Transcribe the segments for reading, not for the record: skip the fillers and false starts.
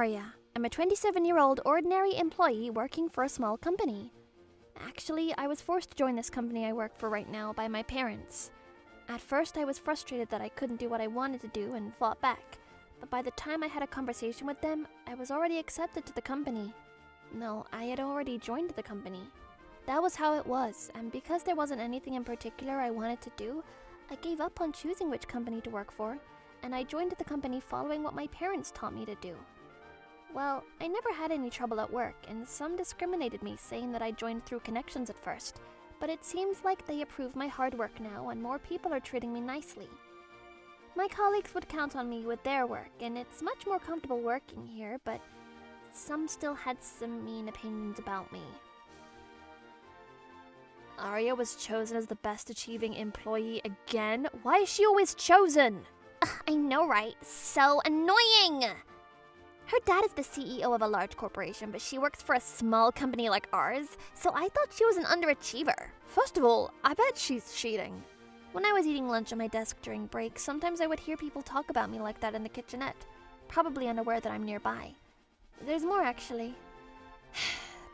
Arya. I'm a 27-year-old ordinary employee working for a small company. Actually, I was forced to join this company I work for right now by my parents. At first, I was frustrated that I couldn't do what I wanted to do and fought back. But by the time I had a conversation with them, I was already accepted to the company. No, I had already joined the company. That was how it was, and because there wasn't anything in particular I wanted to do, I gave up on choosing which company to work for, and I joined the company following what my parents taught me to do. Well, I never had any trouble at work, and some discriminated me, saying that I joined through connections at first, but it seems like they approve my hard work now, and more people are treating me nicely. My colleagues would count on me with their work, and it's much more comfortable working here, but some still had some mean opinions about me. Arya was chosen as the best achieving employee again? Why is she always chosen? I know, right? So annoying! Her dad is the CEO of a large corporation, but she works for a small company like ours, so I thought she was an underachiever. First of all, I bet she's cheating. When I was eating lunch on my desk during break, sometimes I would hear people talk about me like that in the kitchenette, probably unaware that I'm nearby. There's more, actually.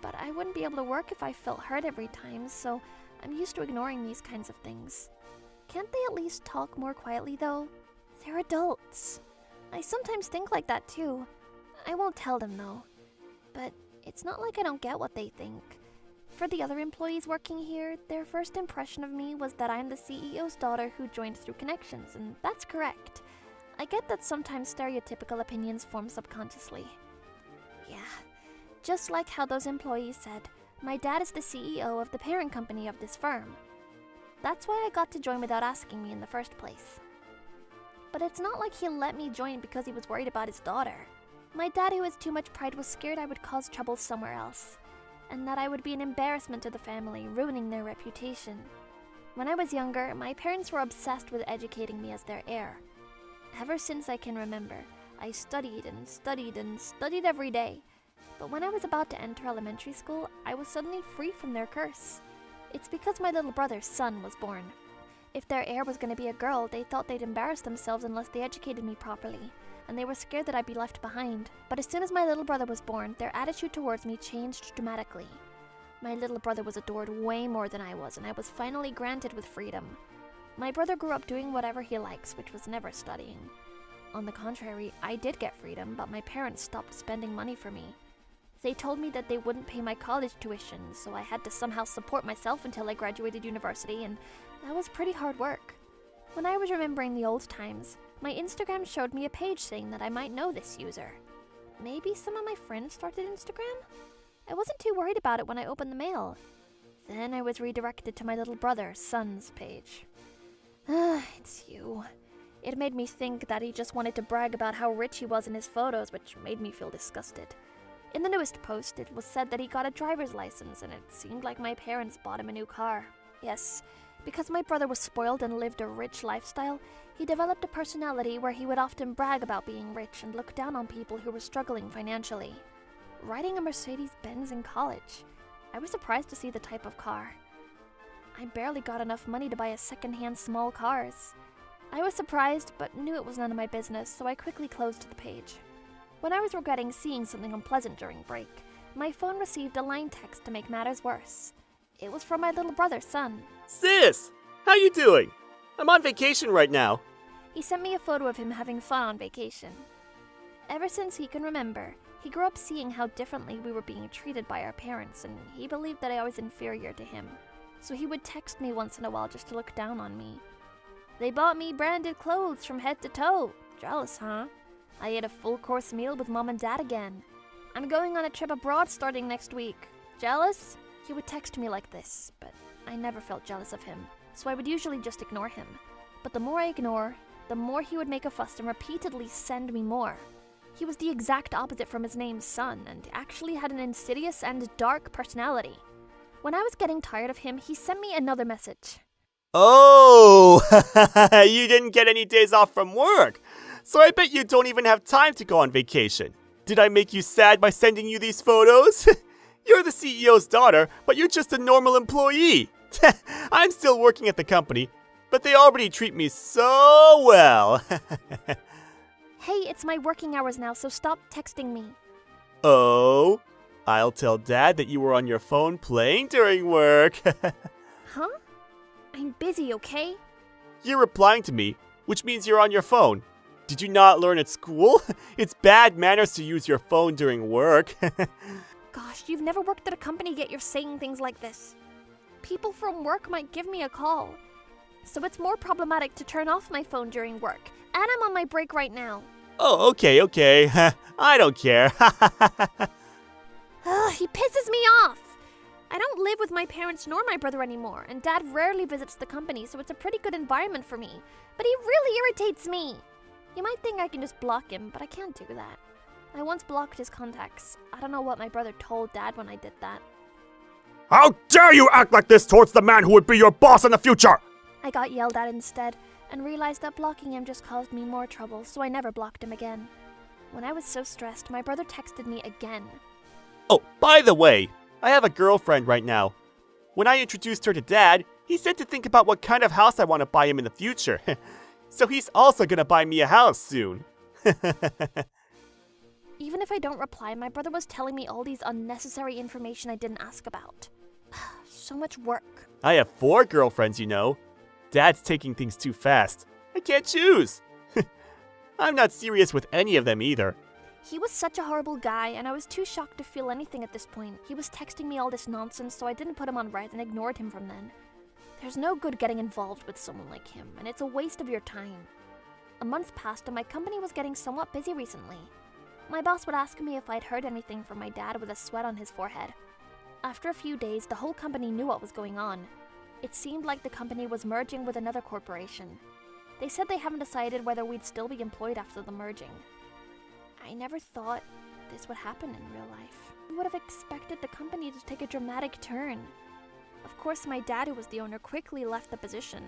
But I wouldn't be able to work if I felt hurt every time, so I'm used to ignoring these kinds of things. Can't they at least talk more quietly, though? They're adults. I sometimes think like that, too. I won't tell them, though. But it's not like I don't get what they think. For the other employees working here, their first impression of me was that I'm the CEO's daughter who joined through connections, and that's correct. I get that sometimes stereotypical opinions form subconsciously. Yeah, just like how those employees said, my dad is the CEO of the parent company of this firm. That's why I got to join without asking me in the first place. But it's not like he let me join because he was worried about his daughter. My dad, who has too much pride, was scared I would cause trouble somewhere else, and that I would be an embarrassment to the family, ruining their reputation. When I was younger, my parents were obsessed with educating me as their heir. Ever since I can remember, I studied and studied and studied every day. But when I was about to enter elementary school, I was suddenly free from their curse. It's because my little brother's son was born. If their heir was going to be a girl, they thought they'd embarrass themselves unless they educated me properly, and they were scared that I'd be left behind. But as soon as my little brother was born, their attitude towards me changed dramatically. My little brother was adored way more than I was, and I was finally granted with freedom. My brother grew up doing whatever he likes, which was never studying. On the contrary, I did get freedom, but my parents stopped spending money for me. They told me that they wouldn't pay my college tuition, so I had to somehow support myself until I graduated university, and that was pretty hard work. When I was remembering the old times, my Instagram showed me a page saying that I might know this user. Maybe some of my friends started Instagram? I wasn't too worried about it when I opened the mail. Then I was redirected to my little brother's son's page. It's you. It made me think that he just wanted to brag about how rich he was in his photos, which made me feel disgusted. In the newest post, it was said that he got a driver's license, and it seemed like my parents bought him a new car. Yes, because my brother was spoiled and lived a rich lifestyle, he developed a personality where he would often brag about being rich and look down on people who were struggling financially. Riding a Mercedes-Benz in college, I was surprised to see the type of car. I barely got enough money to buy a second-hand small cars. I was surprised, but knew it was none of my business, so I quickly closed the page. When I was regretting seeing something unpleasant during break, my phone received a line text to make matters worse. It was from my little brother's son. Sis, how you doing? I'm on vacation right now. He sent me a photo of him having fun on vacation. Ever since he can remember, he grew up seeing how differently we were being treated by our parents, and he believed that I was inferior to him. So he would text me once in a while just to look down on me. They bought me branded clothes from head to toe. Jealous, huh? I ate a full-course meal with Mom and Dad again. I'm going on a trip abroad starting next week. Jealous? He would text me like this, but I never felt jealous of him, so I would usually just ignore him. But the more I ignore, the more he would make a fuss and repeatedly send me more. He was the exact opposite from his name's son, and actually had an insidious and dark personality. When I was getting tired of him, he sent me another message. Oh, you didn't get any days off from work, so I bet you don't even have time to go on vacation. Did I make you sad by sending you these photos? You're the CEO's daughter, but you're just a normal employee. I'm still working at the company, but they already treat me so well. Hey, it's my working hours now, so stop texting me. Oh, I'll tell Dad that you were on your phone playing during work. Huh? I'm busy, okay? You're replying to me, which means you're on your phone. Did you not learn at school? It's bad manners to use your phone during work. Gosh, you've never worked at a company yet you're saying things like this. People from work might give me a call. So it's more problematic to turn off my phone during work. And I'm on my break right now. Oh, okay. I don't care. Ugh, he pisses me off. I don't live with my parents nor my brother anymore, and Dad rarely visits the company, so it's a pretty good environment for me. But he really irritates me. You might think I can just block him, but I can't do that. I once blocked his contacts. I don't know what my brother told Dad when I did that. How dare you act like this towards the man who would be your boss in the future? I got yelled at instead, and realized that blocking him just caused me more trouble, so I never blocked him again. When I was so stressed, my brother texted me again. Oh, by the way, I have a girlfriend right now. When I introduced her to Dad, he said to think about what kind of house I want to buy him in the future. So he's also gonna buy me a house soon. Even if I don't reply, my brother was telling me all these unnecessary information I didn't ask about. So much work. I have 4 girlfriends, you know. Dad's taking things too fast. I can't choose. I'm not serious with any of them either. He was such a horrible guy, and I was too shocked to feel anything at this point. He was texting me all this nonsense, so I didn't put him on red and ignored him from then. There's no good getting involved with someone like him, and it's a waste of your time. A month passed, and my company was getting somewhat busy recently. My boss would ask me if I'd heard anything from my dad with a sweat on his forehead. After a few days, the whole company knew what was going on. It seemed like the company was merging with another corporation. They said they haven't decided whether we'd still be employed after the merging. I never thought this would happen in real life. I would have expected the company to take a dramatic turn. Of course, my dad, who was the owner, quickly left the position.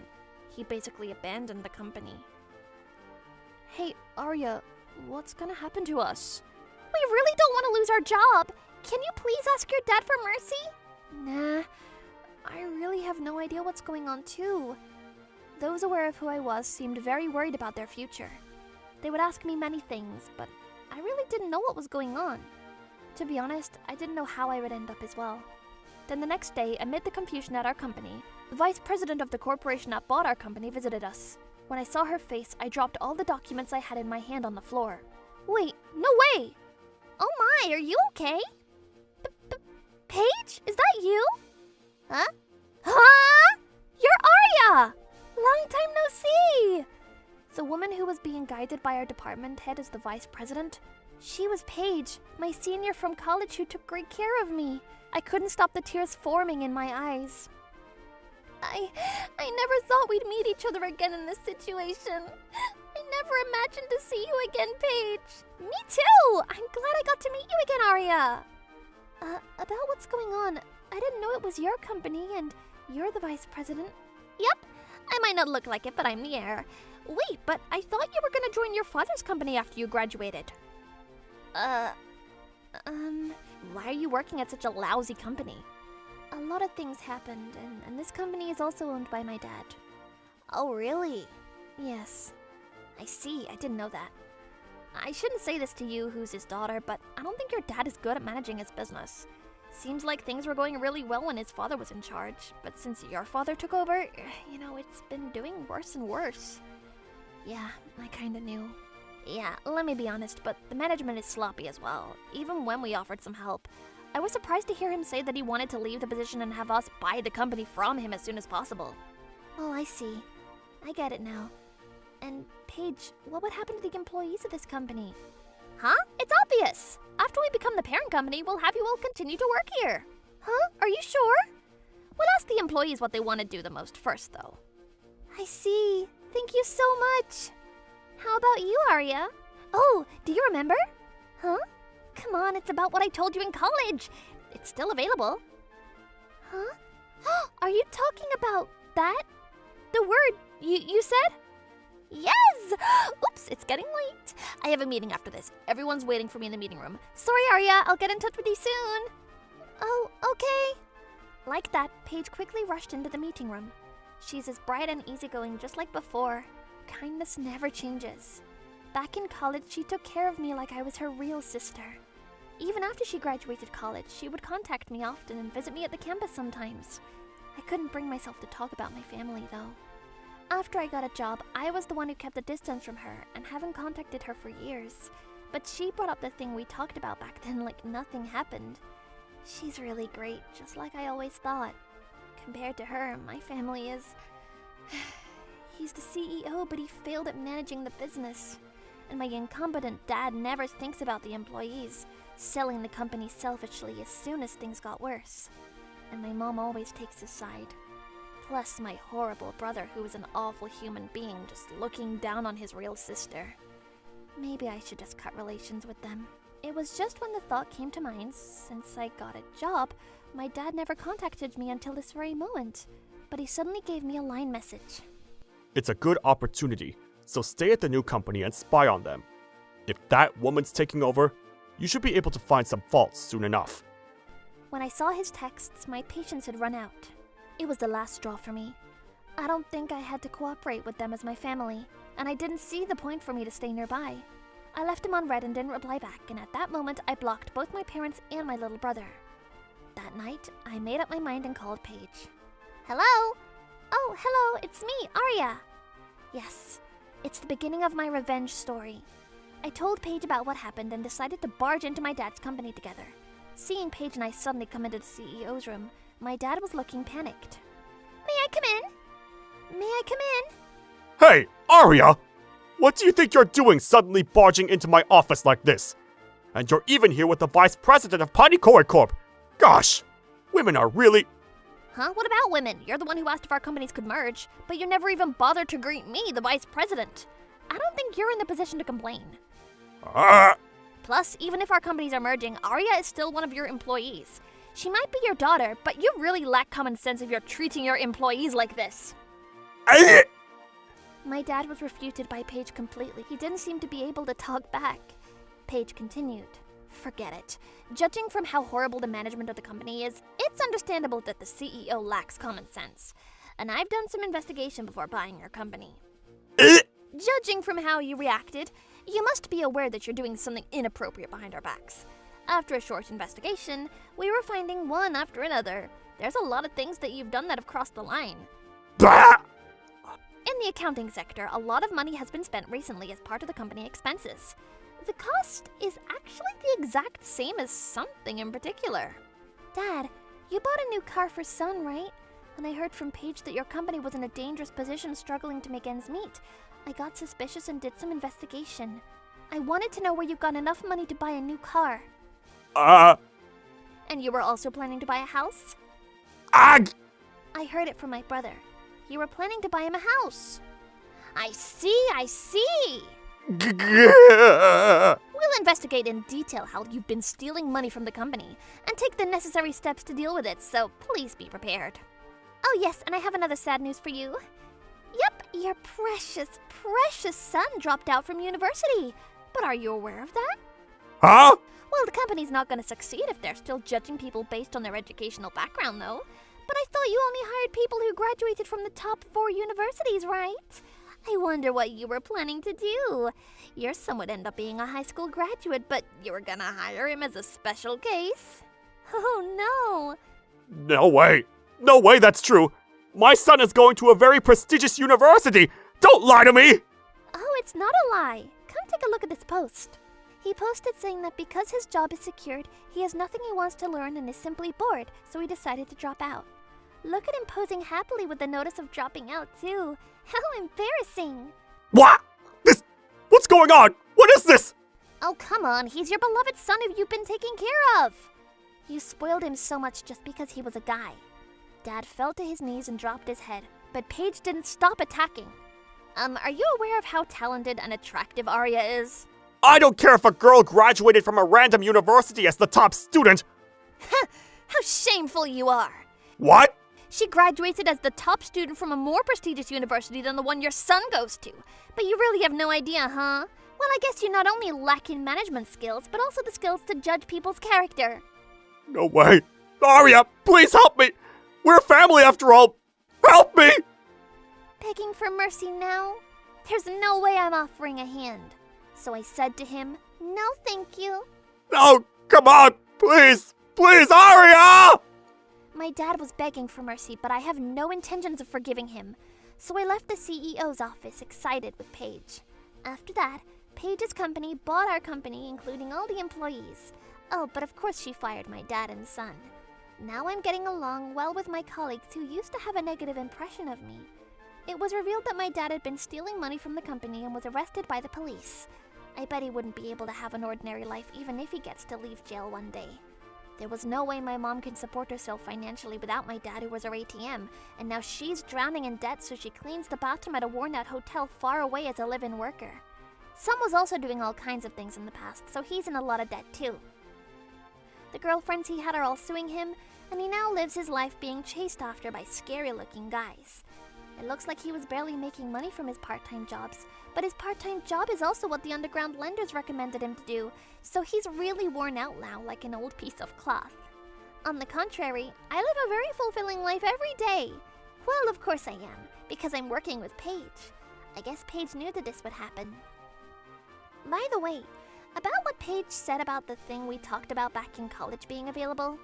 He basically abandoned the company. Hey, Arya, what's gonna happen to us? We really don't want to lose our job. Can you please ask your dad for mercy? Nah, I really have no idea what's going on too. Those aware of who I was seemed very worried about their future. They would ask me many things, but I really didn't know what was going on. To be honest, I didn't know how I would end up as well. Then the next day, amid the confusion at our company, the vice president of the corporation that bought our company visited us. When I saw her face, I dropped all the documents I had in my hand on the floor. Wait, no way! Oh my, are you okay? Paige, is that you? Huh? Huh? You're Arya! Long time no see! The woman who was being guided by our department head as the vice president, she was Paige, my senior from college who took great care of me. I couldn't stop the tears forming in my eyes. I never thought we'd meet each other again in this situation. I never imagined to see you again, Paige. Me too! I'm glad I got to meet you again, Arya. About what's going on, I didn't know it was your company and you're the vice president. Yep, I might not look like it, but I'm the heir. Wait, but I thought you were gonna join your father's company after you graduated. Why are you working at such a lousy company? A lot of things happened, and this company is also owned by my dad. Oh, really? Yes. I see, I didn't know that. I shouldn't say this to you, who's his daughter, but I don't think your dad is good at managing his business. Seems like things were going really well when his father was in charge, but since your father took over, it's been doing worse and worse. Yeah, I kinda knew. Yeah, let me be honest, but the management is sloppy as well, even when we offered some help. I was surprised to hear him say that he wanted to leave the position and have us buy the company from him as soon as possible. Oh, I see. I get it now. And Paige, what would happen to the employees of this company? Huh? It's obvious. After we become the parent company, we'll have you all continue to work here. Huh? Are you sure? We'll ask the employees what they want to do the most first, though. I see. Thank you so much. How about you, Arya? Oh, do you remember? Huh? Come on, it's about what I told you in college. It's still available. Huh? Are you talking about that? The word you said? Yes! Oops, it's getting late. I have a meeting after this. Everyone's waiting for me in the meeting room. Sorry, Arya, I'll get in touch with you soon. Oh, okay. Like that, Paige quickly rushed into the meeting room. She's as bright and easygoing just like before. Kindness never changes. Back in college, she took care of me like I was her real sister. Even after she graduated college, she would contact me often and visit me at the campus sometimes. I couldn't bring myself to talk about my family, though. After I got a job, I was the one who kept the distance from her and haven't contacted her for years. But she brought up the thing we talked about back then like nothing happened. She's really great, just like I always thought. Compared to her, my family is... He's the CEO, but he failed at managing the business. And my incompetent dad never thinks about the employees, selling the company selfishly as soon as things got worse. And my mom always takes his side. Plus my horrible brother, who is an awful human being, just looking down on his real sister. Maybe I should just cut relations with them. It was just when the thought came to mind, since I got a job, my dad never contacted me until this very moment. But he suddenly gave me a line message. It's a good opportunity, so stay at the new company and spy on them. If that woman's taking over, you should be able to find some faults soon enough. When I saw his texts, my patience had run out. It was the last straw for me. I don't think I had to cooperate with them as my family, and I didn't see the point for me to stay nearby. I left him on read and didn't reply back, and at that moment I blocked both my parents and my little brother. That night, I made up my mind and called Paige. Hello? Oh, hello, it's me, Arya. Yes, it's the beginning of my revenge story. I told Paige about what happened and decided to barge into my dad's company together. Seeing Paige and I suddenly come into the CEO's room, my dad was looking panicked. May I come in? May I come in? Hey, Arya! What do you think you're doing suddenly barging into my office like this? And you're even here with the vice president of Paniko Corp. Gosh, women are really... Huh? What about women? You're the one who asked if our companies could merge, but you never even bothered to greet me, the vice president. I don't think you're in the position to complain. Plus, even if our companies are merging, Arya is still one of your employees. She might be your daughter, but you really lack common sense if you're treating your employees like this. My dad was refuted by Paige completely. He didn't seem to be able to talk back. Paige continued. Forget it. Judging from how horrible the management of the company is, it's understandable that the CEO lacks common sense. And I've done some investigation before buying your company. Judging from how you reacted, you must be aware that you're doing something inappropriate behind our backs. After a short investigation, we were finding one after another. There's a lot of things that you've done that have crossed the line. In the accounting sector, a lot of money has been spent recently as part of the company expenses. The cost is actually the exact same as something in particular. Dad, you bought a new car for Son, right? And I heard from Paige that your company was in a dangerous position struggling to make ends meet. I got suspicious and did some investigation. I wanted to know where you got enough money to buy a new car. And you were also planning to buy a house? I heard it from my brother. You were planning to buy him a house. I see. We'll investigate in detail how you've been stealing money from the company and take the necessary steps to deal with it, so please be prepared. Oh yes, and I have another sad news for you. Yep, your precious son dropped out from university. But are you aware of that? Huh? Well, the company's not going to succeed if they're still judging people based on their educational background, though. But I thought you only hired people who graduated from the top 4 universities, right? I wonder what you were planning to do. Your son would end up being a high school graduate, but you were gonna hire him as a special case. Oh, no. No way. No way that's true. My son is going to a very prestigious university. Don't lie to me. Oh, it's not a lie. Come take a look at this post. He posted saying that because his job is secured, he has nothing he wants to learn and is simply bored, so he decided to drop out. Look at him posing happily with the notice of dropping out, too. How embarrassing. What? What's going on? What is this? Oh, come on. He's your beloved son who you've been taking care of. You spoiled him so much just because he was a guy. Dad fell to his knees and dropped his head, but Paige didn't stop attacking. Are you aware of how talented and attractive Arya is? I don't care if a girl graduated from a random university as the top student. How shameful you are. What? She graduated as the top student from a more prestigious university than the one your son goes to. But you really have no idea, huh? Well, I guess you not only lack in management skills, but also the skills to judge people's character. No way. Arya, please help me. We're family after all. Help me. Begging for mercy now? There's no way I'm offering a hand. So I said to him, No, thank you. No, come on, please, please, Arya! my dad was begging for mercy, but I have no intentions of forgiving him. So I left the CEO's office excited with Paige. After that, Paige's company bought our company, including all the employees. Oh, but of course she fired my dad and son. Now I'm getting along well with my colleagues who used to have a negative impression of me. It was revealed that my dad had been stealing money from the company and was arrested by the police. I bet he wouldn't be able to have an ordinary life even if he gets to leave jail one day. There was no way my mom can support herself financially without my dad, who was her ATM, and now she's drowning in debt, so she cleans the bathroom at a worn-out hotel far away as a live-in worker. Sam was also doing all kinds of things in the past, so he's in a lot of debt too. The girlfriends he had are all suing him, and he now lives his life being chased after by scary-looking guys. It looks like he was barely making money from his part-time jobs, but his part-time job is also what the underground lenders recommended him to do, so he's really worn out now like an old piece of cloth. On the contrary, I live a very fulfilling life every day. Well, of course I am, because I'm working with Paige. I guess Paige knew that this would happen. By the way, about what Paige said about the thing we talked about back in college being available,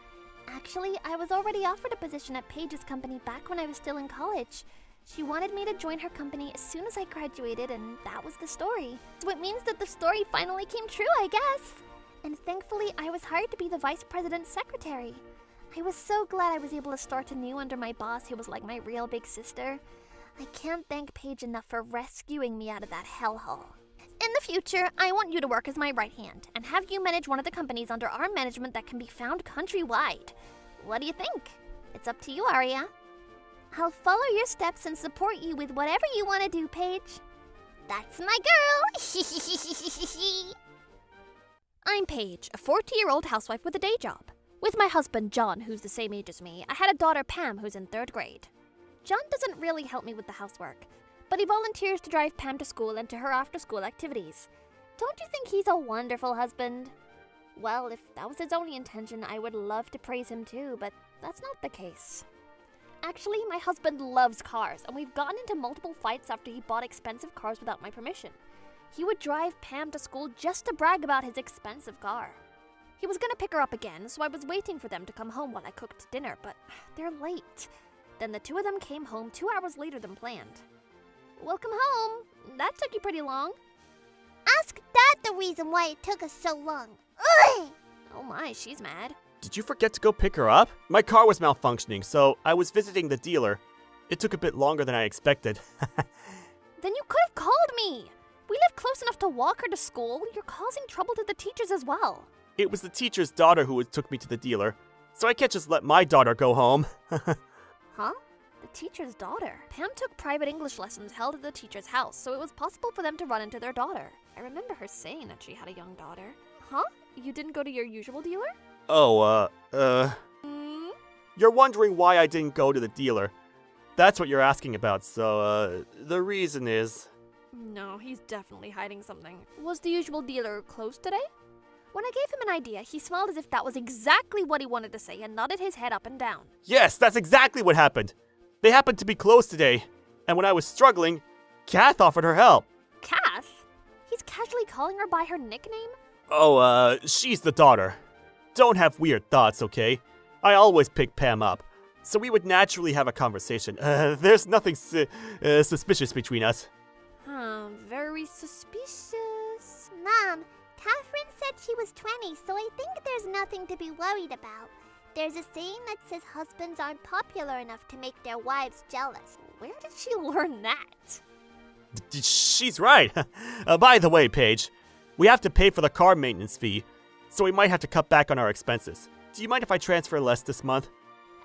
actually, I was already offered a position at Paige's company back when I was still in college. She wanted me to join her company as soon as I graduated, and that was the story. So it means that the story finally came true, I guess. And thankfully, I was hired to be the vice president's secretary. I was so glad I was able to start anew under my boss, who was like my real big sister. I can't thank Paige enough for rescuing me out of that hellhole. In the future, I want you to work as my right hand, and have you manage one of the companies under our management that can be found countrywide. What do you think? It's up to you, Arya. I'll follow your steps and support you with whatever you want to do, Paige. That's my girl! I'm Paige, a 40-year-old housewife with a day job. With my husband, John, who's the same age as me, I had a daughter, Pam, who's in 3rd grade. John doesn't really help me with the housework, but he volunteers to drive Pam to school and to her after-school activities. Don't you think he's a wonderful husband? Well, if that was his only intention, I would love to praise him too, but that's not the case. Actually, my husband loves cars, and we've gotten into multiple fights after he bought expensive cars without my permission. He would drive Pam to school just to brag about his expensive car. He was gonna pick her up again, so I was waiting for them to come home while I cooked dinner, but they're late. Then the two of them came home 2 hours later than planned. Welcome home. That took you pretty long. Ask that the reason why it took us so long. Ugh! Oh my, she's mad. Did you forget to go pick her up? My car was malfunctioning, so I was visiting the dealer. It took a bit longer than I expected. Then you could have called me. We live close enough to walk her to school. You're causing trouble to the teachers as well. It was the teacher's daughter who took me to the dealer, so I can't just let my daughter go home. Huh? The teacher's daughter? Pam took private English lessons held at the teacher's house, so it was possible for them to run into their daughter. I remember her saying that she had a young daughter. Huh? You didn't go to your usual dealer? Oh, Hmm? You're wondering why I didn't go to the dealer. That's what you're asking about, so, the reason is... No, he's definitely hiding something. Was the usual dealer closed today? When I gave him an idea, he smiled as if that was exactly what he wanted to say and nodded his head up and down. Yes, that's exactly what happened. They happened to be closed today, and when I was struggling, Kath offered her help. Kath? He's casually calling her by her nickname? Oh, she's the daughter. Don't have weird thoughts, okay? I always pick Pam up, so we would naturally have a conversation. There's nothing suspicious between us. Very suspicious. Mom, Catherine said she was 20, so I think there's nothing to be worried about. There's a saying that says husbands aren't popular enough to make their wives jealous. Where did she learn that? She's right. By the way, Paige, we have to pay for the car maintenance fee, so we might have to cut back on our expenses. Do you mind if I transfer less this month?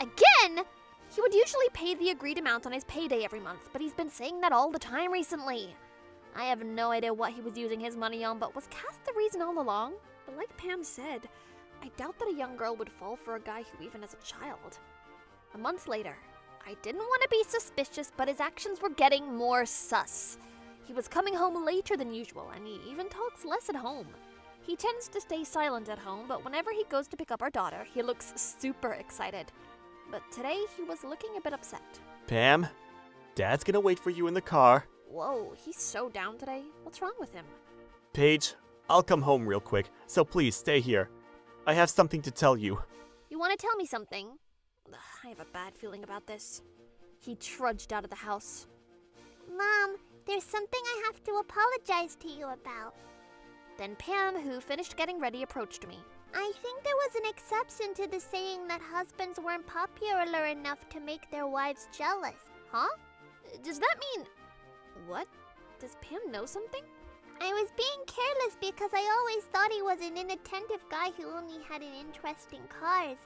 Again? He would usually pay the agreed amount on his payday every month, but he's been saying that all the time recently. I have no idea what he was using his money on, but was Cass the reason all along? But like Pam said, I doubt that a young girl would fall for a guy who even is a child. A month later, I didn't want to be suspicious, but his actions were getting more sus. He was coming home later than usual, and he even talks less at home. He tends to stay silent at home, but whenever he goes to pick up our daughter, he looks super excited. But today, he was looking a bit upset. Pam, Dad's gonna wait for you in the car. Whoa, he's so down today. What's wrong with him? Paige, I'll come home real quick, so please stay here. I have something to tell you. You want to tell me something? Ugh, I have a bad feeling about this. He trudged out of the house. Mom, there's something I have to apologize to you about. Then Pam, who finished getting ready, approached me. I think there was an exception to the saying that husbands weren't popular enough to make their wives jealous. Huh? Does that mean... What? Does Pam know something? I was being careless because I always thought he was an inattentive guy who only had an interest in cars.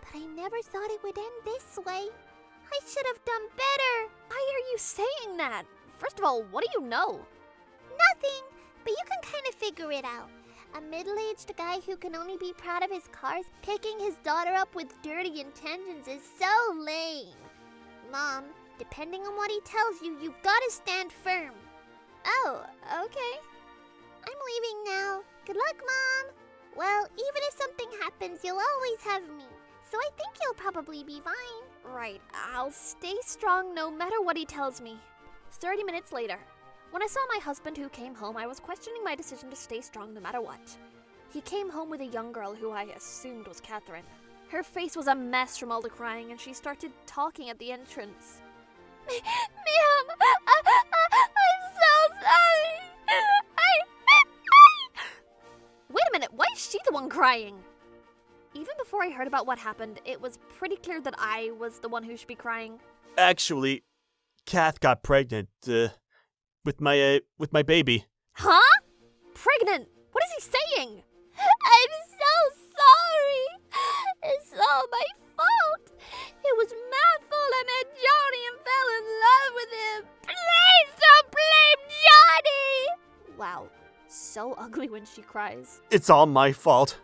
But I never thought it would end this way. I should have done better. Why are you saying that? First of all, what do you know? Nothing, but you can kind of figure it out. A middle-aged guy who can only be proud of his cars picking his daughter up with dirty intentions is so lame. Mom, depending on what he tells you, you've got to stand firm. Oh, okay. I'm leaving now. Good luck, Mom. Well, even if something happens, you'll always have me. So I think you'll probably be fine. Right, I'll stay strong no matter what he tells me. 30 minutes later. When I saw my husband who came home, I was questioning my decision to stay strong no matter what. He came home with a young girl who I assumed was Catherine. Her face was a mess from all the crying, and she started talking at the entrance. Ma'am, I'm so sorry. Wait a minute, why is she the one crying? Even before I heard about what happened, it was pretty clear that I was the one who should be crying. Actually, Kath got pregnant, with my baby. Huh? Pregnant? What is he saying? I'm so sorry. It's all my fault. It was my fault I met Johnny and fell in love with him. Please don't blame Johnny. Wow, so ugly when she cries. It's all my fault.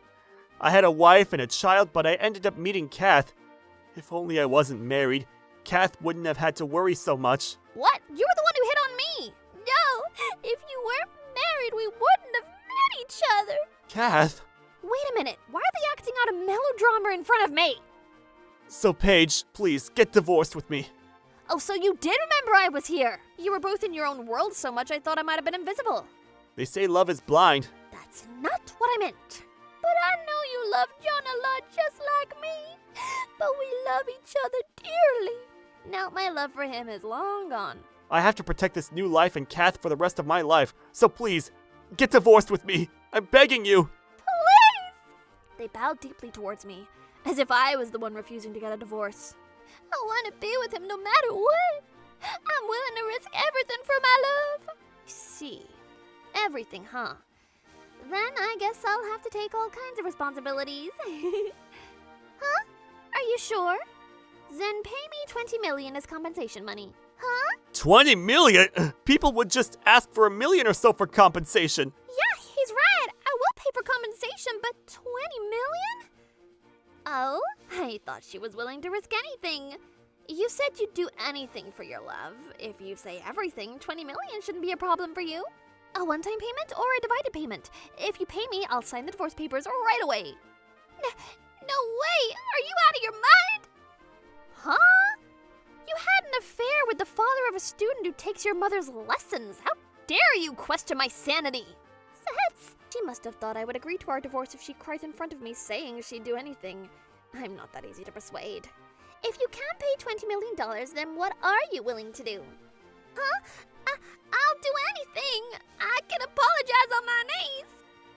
I had a wife and a child, but I ended up meeting Kath. If only I wasn't married, Kath wouldn't have had to worry so much. What? You were the one who hit on me! No, if you weren't married, we wouldn't have met each other. Kath? Wait a minute, why are they acting out a melodrama in front of me? So Paige, please, get divorced with me. Oh, so you did remember I was here! You were both in your own world so much I thought I might have been invisible. They say love is blind. That's not what I meant. But I know you love John a lot just like me. But we love each other dearly. Now my love for him is long gone. I have to protect this new life and Kath for the rest of my life, so please, get divorced with me. I'm begging you. Please! They bowed deeply towards me, as if I was the one refusing to get a divorce. I want to be with him no matter what. I'm willing to risk everything for my love. See, everything, huh? Then I guess I'll have to take all kinds of responsibilities. Huh? Are you sure? Then pay me 20 million as compensation money. Huh? 20 million? People would just ask for $1 million or so for compensation. Yeah, he's right. I will pay for compensation, but 20 million? Oh, I thought she was willing to risk anything. You said you'd do anything for your love. If you say everything, 20 million shouldn't be a problem for you. A one-time payment or a divided payment? If you pay me, I'll sign the divorce papers right away. No way! Are you out of your mind? Huh? You had an affair with the father of a student who takes your mother's lessons. How dare you question my sanity? She must have thought I would agree to our divorce if she cried in front of me saying she'd do anything. I'm not that easy to persuade. If you can't pay $20 million, then what are you willing to do? Huh? I'll do anything. I can apologize on my knees.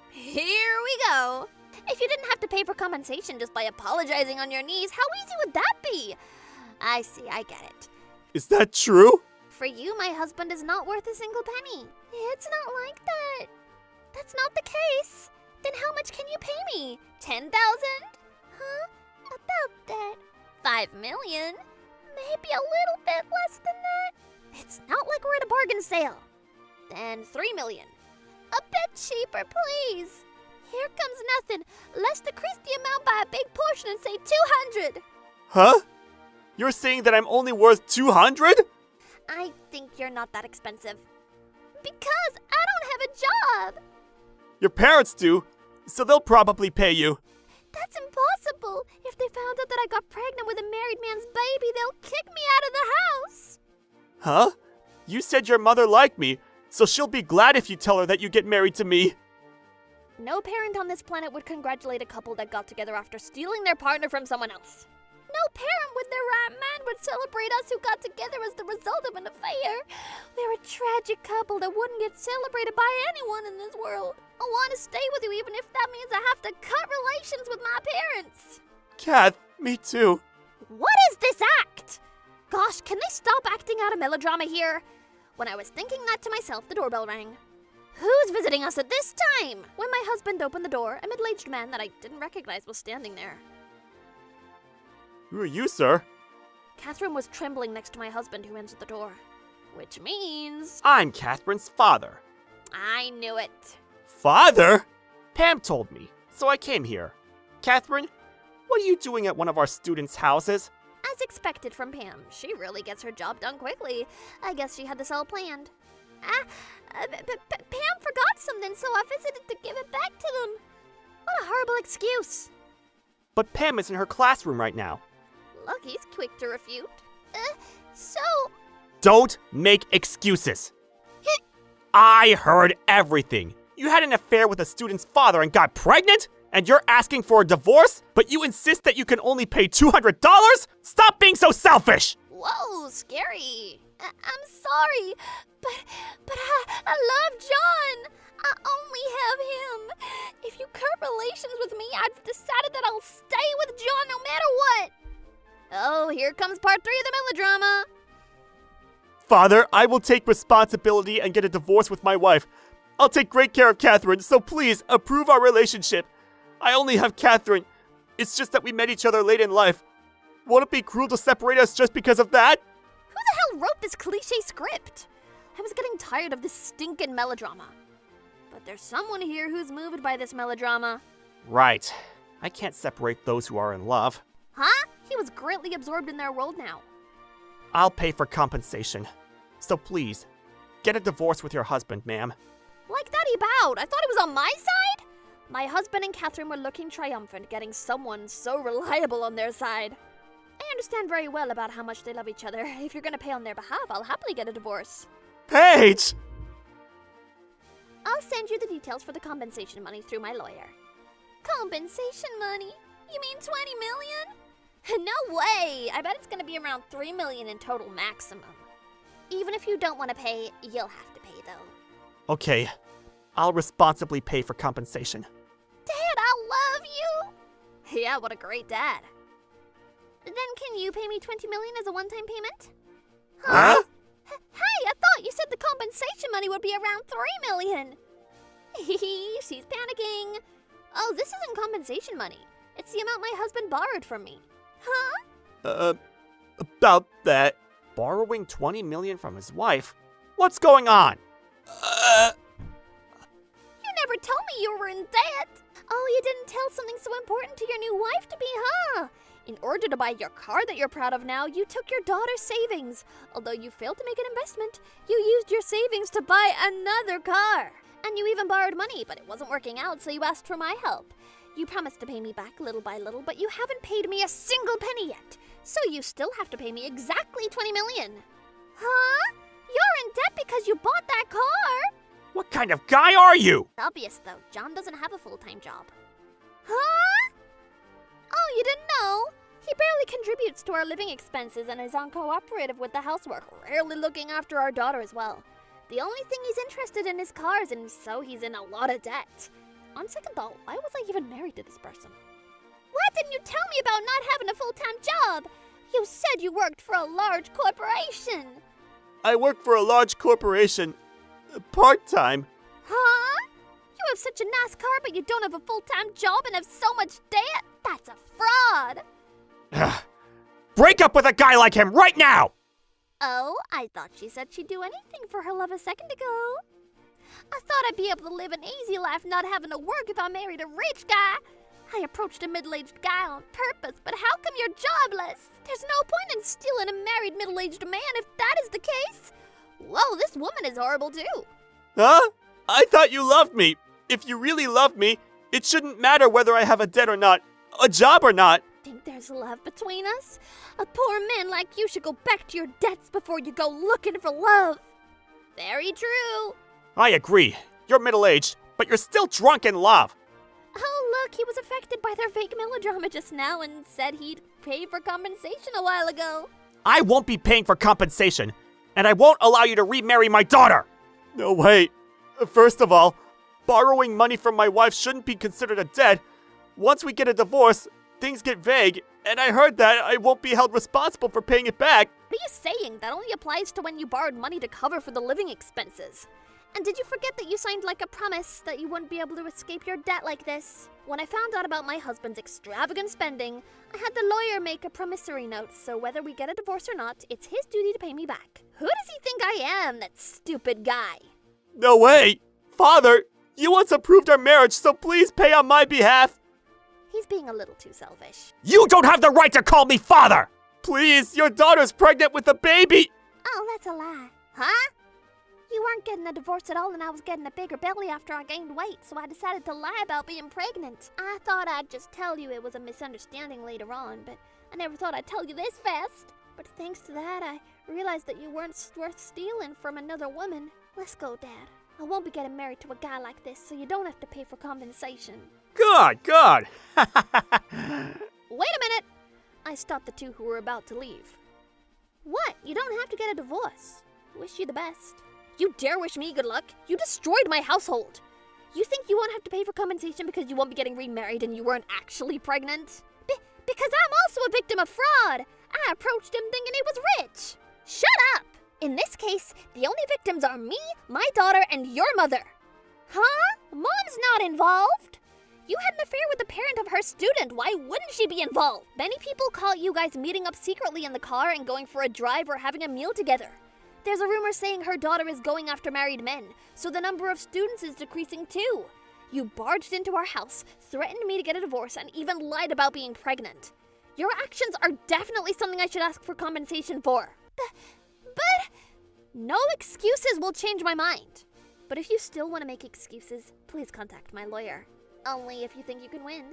Here we go. If you didn't have to pay for compensation just by apologizing on your knees, how easy would that be? I see, I get it. Is that true? For you, my husband is not worth a single penny. It's not like that. That's not the case. Then how much can you pay me? 10,000? Huh? About that. 5 million? Maybe a little bit less than that. It's not like we're at a bargain sale. Then 3 million. A bit cheaper, please. Here comes nothing. Let's decrease the amount by a big portion and say 200. Huh? You're saying that I'm only worth 200? I think you're not that expensive. Because I don't have a job. Your parents do, so they'll probably pay you. That's impossible. If they found out that I got pregnant with a married man's baby, they'll kick me out of the house. Huh? You said your mother liked me, so she'll be glad if you tell her that you get married to me. No parent on this planet would congratulate a couple that got together after stealing their partner from someone else. No parent with their right mind would celebrate us who got together as the result of an affair. We're a tragic couple that wouldn't get celebrated by anyone in this world. I want to stay with you even if that means I have to cut relations with my parents. Kath, me too. What is this act? Gosh, can they stop acting out a melodrama here? When I was thinking that to myself, the doorbell rang. Who's visiting us at this time? When my husband opened the door, a middle-aged man that I didn't recognize was standing there. Who are you, sir? Catherine was trembling next to my husband who entered the door. Which means... I'm Catherine's father. I knew it. Father? Pam told me, so I came here. Catherine, what are you doing at one of our students' houses? As expected from Pam, she really gets her job done quickly. I guess she had this all planned. Pam forgot something, so I visited to give it back to them. What a horrible excuse. But Pam is in her classroom right now. Look, he's quick to refute. So... Don't make excuses. I heard everything. You had an affair with a student's father and got pregnant? And you're asking for a divorce? But you insist that you can only pay $200? Stop being so selfish! Whoa, scary. I'm sorry, but I love John. I only have him. If you cut relations with me, I've decided that I'll stay with John no matter what. Oh, here comes part 3 of the melodrama. Father, I will take responsibility and get a divorce with my wife. I'll take great care of Catherine, so please approve our relationship. I only have Catherine. It's just that we met each other late in life. Won't it be cruel to separate us just because of that? Who the hell wrote this cliche script? I was getting tired of this stinking melodrama. But there's someone here who's moved by this melodrama. Right. I can't separate those who are in love. Huh? He was greatly absorbed in their world now. I'll pay for compensation. So please, get a divorce with your husband, ma'am. Like that he bowed. I thought he was on my side? My husband and Catherine were looking triumphant, getting someone so reliable on their side. I understand very well about how much they love each other. If you're gonna pay on their behalf, I'll happily get a divorce. Paige! I'll send you the details for the compensation money through my lawyer. Compensation money? You mean 20 million? No way! I bet it's gonna be around 3 million in total maximum. Even if you don't want to pay, you'll have to pay though. Okay, I'll responsibly pay for compensation. Dad, I love you! Yeah, what a great dad. Then can you pay me 20 million as a one-time payment? Huh? Hey, I thought you said the compensation money would be around 3 million. She's panicking. Oh, this isn't compensation money. It's the amount my husband borrowed from me. Huh? About that. Borrowing 20 million from his wife? What's going on? You never told me you were in debt. Oh, you didn't tell something so important to your new wife to be, huh? In order to buy your car that you're proud of now, you took your daughter's savings. Although you failed to make an investment, you used your savings to buy another car. And you even borrowed money, but it wasn't working out, so you asked for my help. You promised to pay me back little by little, but you haven't paid me a single penny yet. So you still have to pay me exactly 20 million. Huh? You're in debt because you bought that car? What kind of guy are you? Obvious, though. John doesn't have a full-time job. Huh? Oh, you didn't know? He barely contributes to our living expenses and is uncooperative with the housework, rarely looking after our daughter as well. The only thing he's interested in is cars, and so he's in a lot of debt. On second thought, why was I even married to this person? Why didn't you tell me about not having a full-time job? You said you worked for a large corporation. I work for a large corporation. Part-time. Huh? You have such a nice car, but you don't have a full-time job and have so much debt? That's a fraud. Break up with a guy like him right now! Oh, I thought she said she'd do anything for her love a second ago. I thought I'd be able to live an easy life not having to work if I married a rich guy. I approached a middle-aged guy on purpose, but how come you're jobless? There's no point in stealing a married middle-aged man if that is the case. Whoa, this woman is horrible too. Huh? I thought you loved me. If you really love me, it shouldn't matter whether I have a debt or not, a job or not. Think there's love between us? A poor man like you should go back to your debts before you go looking for love. Very true. I agree. You're middle-aged, but you're still drunk in love. Oh, look, he was affected by their fake melodrama just now and said he'd pay for compensation a while ago. I won't be paying for compensation, and I won't allow you to remarry my daughter! No, wait. First of all, borrowing money from my wife shouldn't be considered a debt. Once we get a divorce, things get vague, and I heard that I won't be held responsible for paying it back. What are you saying? That only applies to when you borrowed money to cover for the living expenses. And did you forget that you signed like a promise that you wouldn't be able to escape your debt like this? When I found out about my husband's extravagant spending, I had the lawyer make a promissory note, so whether we get a divorce or not, it's his duty to pay me back. Who does he think I am, that stupid guy? No way! Father, you once approved our marriage, so please pay on my behalf! He's being a little too selfish. You don't have the right to call me father! Please, your daughter's pregnant with a baby! Oh, that's a lie. Huh? You weren't getting a divorce at all, and I was getting a bigger belly after I gained weight, so I decided to lie about being pregnant. I thought I'd just tell you it was a misunderstanding later on, but I never thought I'd tell you this fast. But thanks to that, I realized that you weren't worth stealing from another woman. Let's go, Dad. I won't be getting married to a guy like this, so you don't have to pay for compensation. Good, good. Wait a minute! I stopped the two who were about to leave. What? You don't have to get a divorce. Wish you the best. You dare wish me good luck? You destroyed my household. You think you won't have to pay for compensation because you won't be getting remarried and you weren't actually pregnant? Because I'm also a victim of fraud. I approached him thinking he was rich. Shut up! In this case, the only victims are me, my daughter, and your mother. Huh? Mom's not involved. You had an affair with the parent of her student. Why wouldn't she be involved? Many people call you guys meeting up secretly in the car and going for a drive or having a meal together. There's a rumor saying her daughter is going after married men, so the number of students is decreasing too. You barged into our house, threatened me to get a divorce, and even lied about being pregnant. Your actions are definitely something I should ask for compensation for. But no excuses will change my mind. But if you still want to make excuses, please contact my lawyer. Only if you think you can win.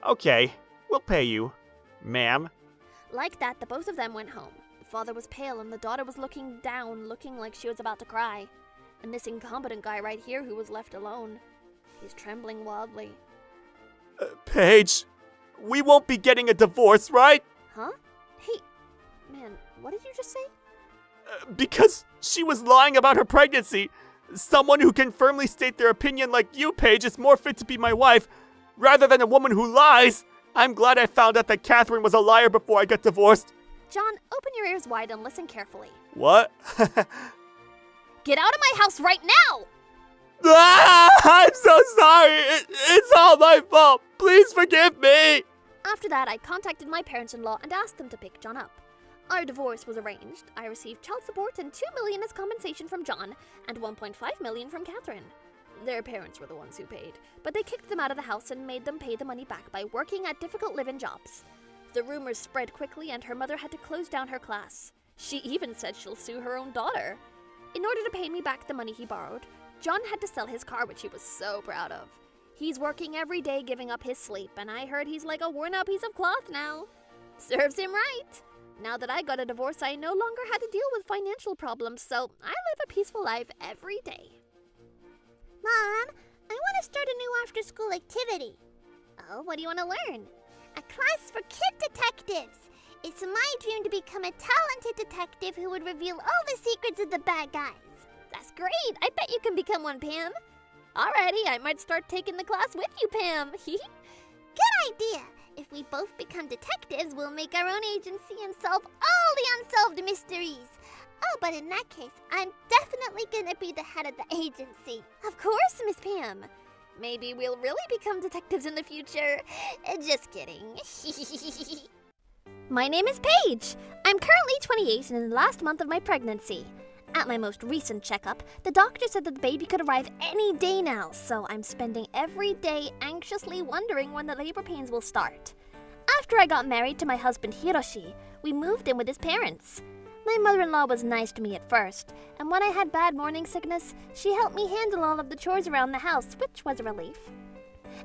Okay, we'll pay you, ma'am. Like that, the both of them went home. The father was pale and the daughter was looking down, looking like she was about to cry. And this incompetent guy right here who was left alone, he's trembling wildly. Paige, we won't be getting a divorce, right? Huh? Hey, man, what did you just say? Because she was lying about her pregnancy. Someone who can firmly state their opinion like you, Paige, is more fit to be my wife, rather than a woman who lies. I'm glad I found out that Catherine was a liar before I got divorced. John, open your ears wide and listen carefully. What? Get out of my house right now! I'm so sorry. It's all my fault. Please forgive me. After that, I contacted my parents-in-law and asked them to pick John up. Our divorce was arranged. I received child support and $2 million as compensation from John and $1.5 million from Catherine. Their parents were the ones who paid, but they kicked them out of the house and made them pay the money back by working at difficult live-in jobs. The rumors spread quickly and her mother had to close down her class. She even said she'll sue her own daughter. In order to pay me back the money he borrowed, John had to sell his car, which he was so proud of. He's working every day giving up his sleep, and I heard he's like a worn-out piece of cloth now. Serves him right. Now that I got a divorce, I no longer had to deal with financial problems, so I live a peaceful life every day. Mom, I want to start a new after-school activity. Oh, what do you want to learn? A class for kid detectives. It's my dream to become a talented detective who would reveal all the secrets of the bad guys. That's great. I bet you can become one, Pam. Alrighty, I might start taking the class with you, Pam. Good idea. If we both become detectives, we'll make our own agency and solve all the unsolved mysteries. Oh, but in that case, I'm definitely gonna be the head of the agency. Of course, Miss Pam. Maybe we'll really become detectives in the future. Just kidding. My name is Paige. I'm currently 28 and in the last month of my pregnancy. At my most recent checkup, the doctor said that the baby could arrive any day now, so I'm spending every day anxiously wondering when the labor pains will start. After I got married to my husband Hiroshi, we moved in with his parents. My mother-in-law was nice to me at first, and when I had bad morning sickness, she helped me handle all of the chores around the house, which was a relief.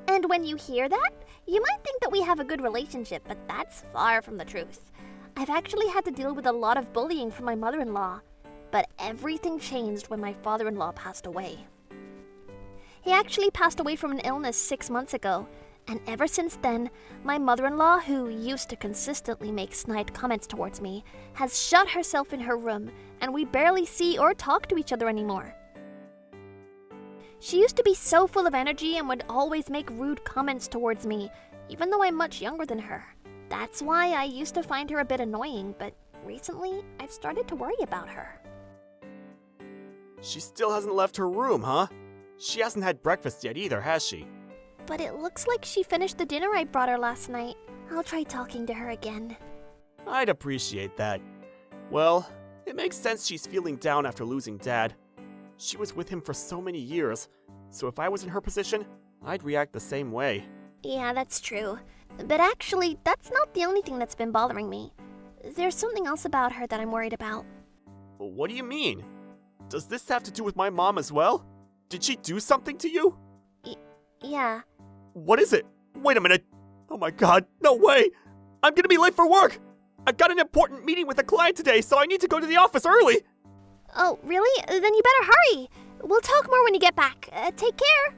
And when you hear that, you might think that we have a good relationship, but that's far from the truth. I've actually had to deal with a lot of bullying from my mother-in-law. But everything changed when my father-in-law passed away. He actually passed away from an illness 6 months ago, and ever since then, my mother-in-law, who used to consistently make snide comments towards me, has shut herself in her room, and we barely see or talk to each other anymore. She used to be so full of energy and would always make rude comments towards me, even though I'm much younger than her. That's why I used to find her a bit annoying, but recently, I've started to worry about her. She still hasn't left her room, huh? She hasn't had breakfast yet either, has she? But it looks like she finished the dinner I brought her last night. I'll try talking to her again. I'd appreciate that. Well, it makes sense she's feeling down after losing Dad. She was with him for so many years, so if I was in her position, I'd react the same way. Yeah, that's true. But actually, that's not the only thing that's been bothering me. There's something else about her that I'm worried about. What do you mean? Does this have to do with my mom as well? Did she do something to you? Yeah. What is it? Wait a minute. Oh my god, no way! I'm gonna be late for work! I've got an important meeting with a client today, so I need to go to the office early! Oh, really? Then you better hurry! We'll talk more when you get back. Take care!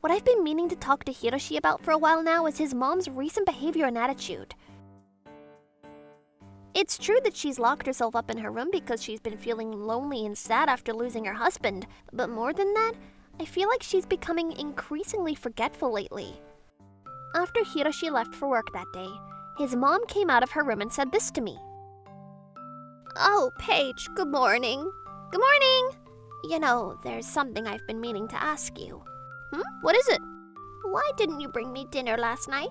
What I've been meaning to talk to Hiroshi about for a while now is his mom's recent behavior and attitude. It's true that she's locked herself up in her room because she's been feeling lonely and sad after losing her husband, but more than that, I feel like she's becoming increasingly forgetful lately. After Hiroshi left for work that day, his mom came out of her room and said this to me. Oh, Paige, good morning. Good morning! You know, there's something I've been meaning to ask you. What is it? Why didn't you bring me dinner last night?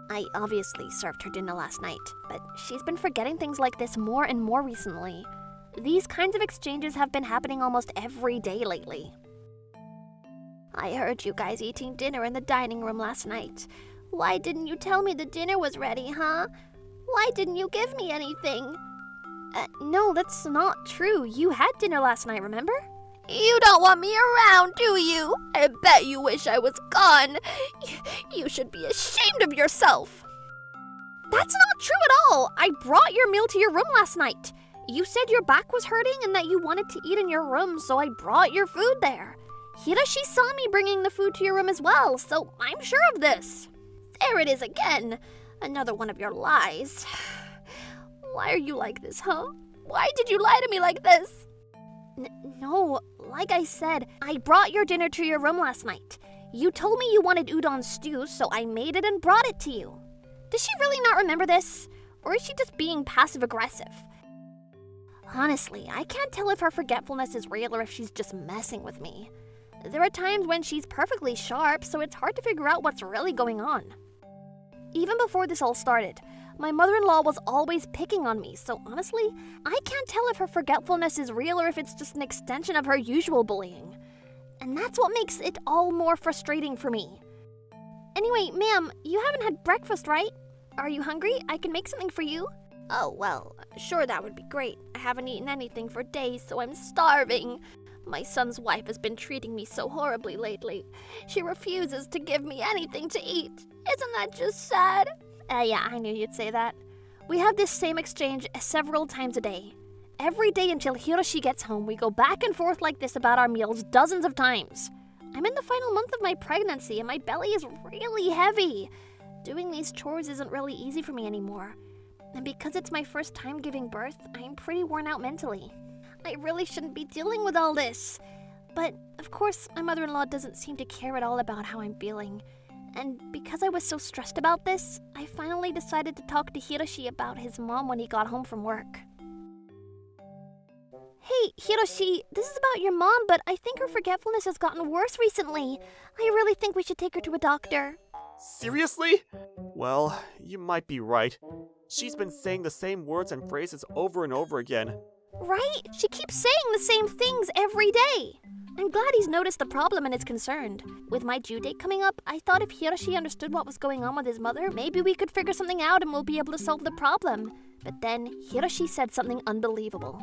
I obviously served her dinner last night, but she's been forgetting things like this more and more recently. These kinds of exchanges have been happening almost every day lately. I heard you guys eating dinner in the dining room last night. Why didn't you tell me the dinner was ready, huh? Why didn't you give me anything? No, that's not true. You had dinner last night, remember? You don't want me around, do you? I bet you wish I was gone. You should be ashamed of yourself. That's not true at all. I brought your meal to your room last night. You said your back was hurting and that you wanted to eat in your room, so I brought your food there. Hiroshi saw me bringing the food to your room as well, so I'm sure of this. There it is again. Another one of your lies. Why are you like this, huh? Why did you lie to me like this? No, like I said, I brought your dinner to your room last night. You told me you wanted udon stew, so I made it and brought it to you. Does she really not remember this? Or is she just being passive-aggressive? Honestly, I can't tell if her forgetfulness is real or if she's just messing with me. There are times when she's perfectly sharp, so it's hard to figure out what's really going on. Even before this all started, my mother-in-law was always picking on me, so honestly, I can't tell if her forgetfulness is real or if it's just an extension of her usual bullying. And that's what makes it all more frustrating for me. Anyway, ma'am, you haven't had breakfast, right? Are you hungry? I can make something for you. Oh, well, sure, that would be great. I haven't eaten anything for days, so I'm starving. My son's wife has been treating me so horribly lately. She refuses to give me anything to eat. Isn't that just sad? Yeah, I knew you'd say that. We have this same exchange several times a day. Every day until Hiroshi gets home, we go back and forth like this about our meals dozens of times. I'm in the final month of my pregnancy and my belly is really heavy. Doing these chores isn't really easy for me anymore. And because it's my first time giving birth, I'm pretty worn out mentally. I really shouldn't be dealing with all this. But, of course, my mother-in-law doesn't seem to care at all about how I'm feeling. And because I was so stressed about this, I finally decided to talk to Hiroshi about his mom when he got home from work. Hey, Hiroshi, this is about your mom, but I think her forgetfulness has gotten worse recently. I really think we should take her to a doctor. Seriously? Well, you might be right. She's been saying the same words and phrases over and over again. Right? She keeps saying the same things every day. I'm glad he's noticed the problem and is concerned. With my due date coming up, I thought if Hiroshi understood what was going on with his mother, maybe we could figure something out and we'll be able to solve the problem. But then, Hiroshi said something unbelievable.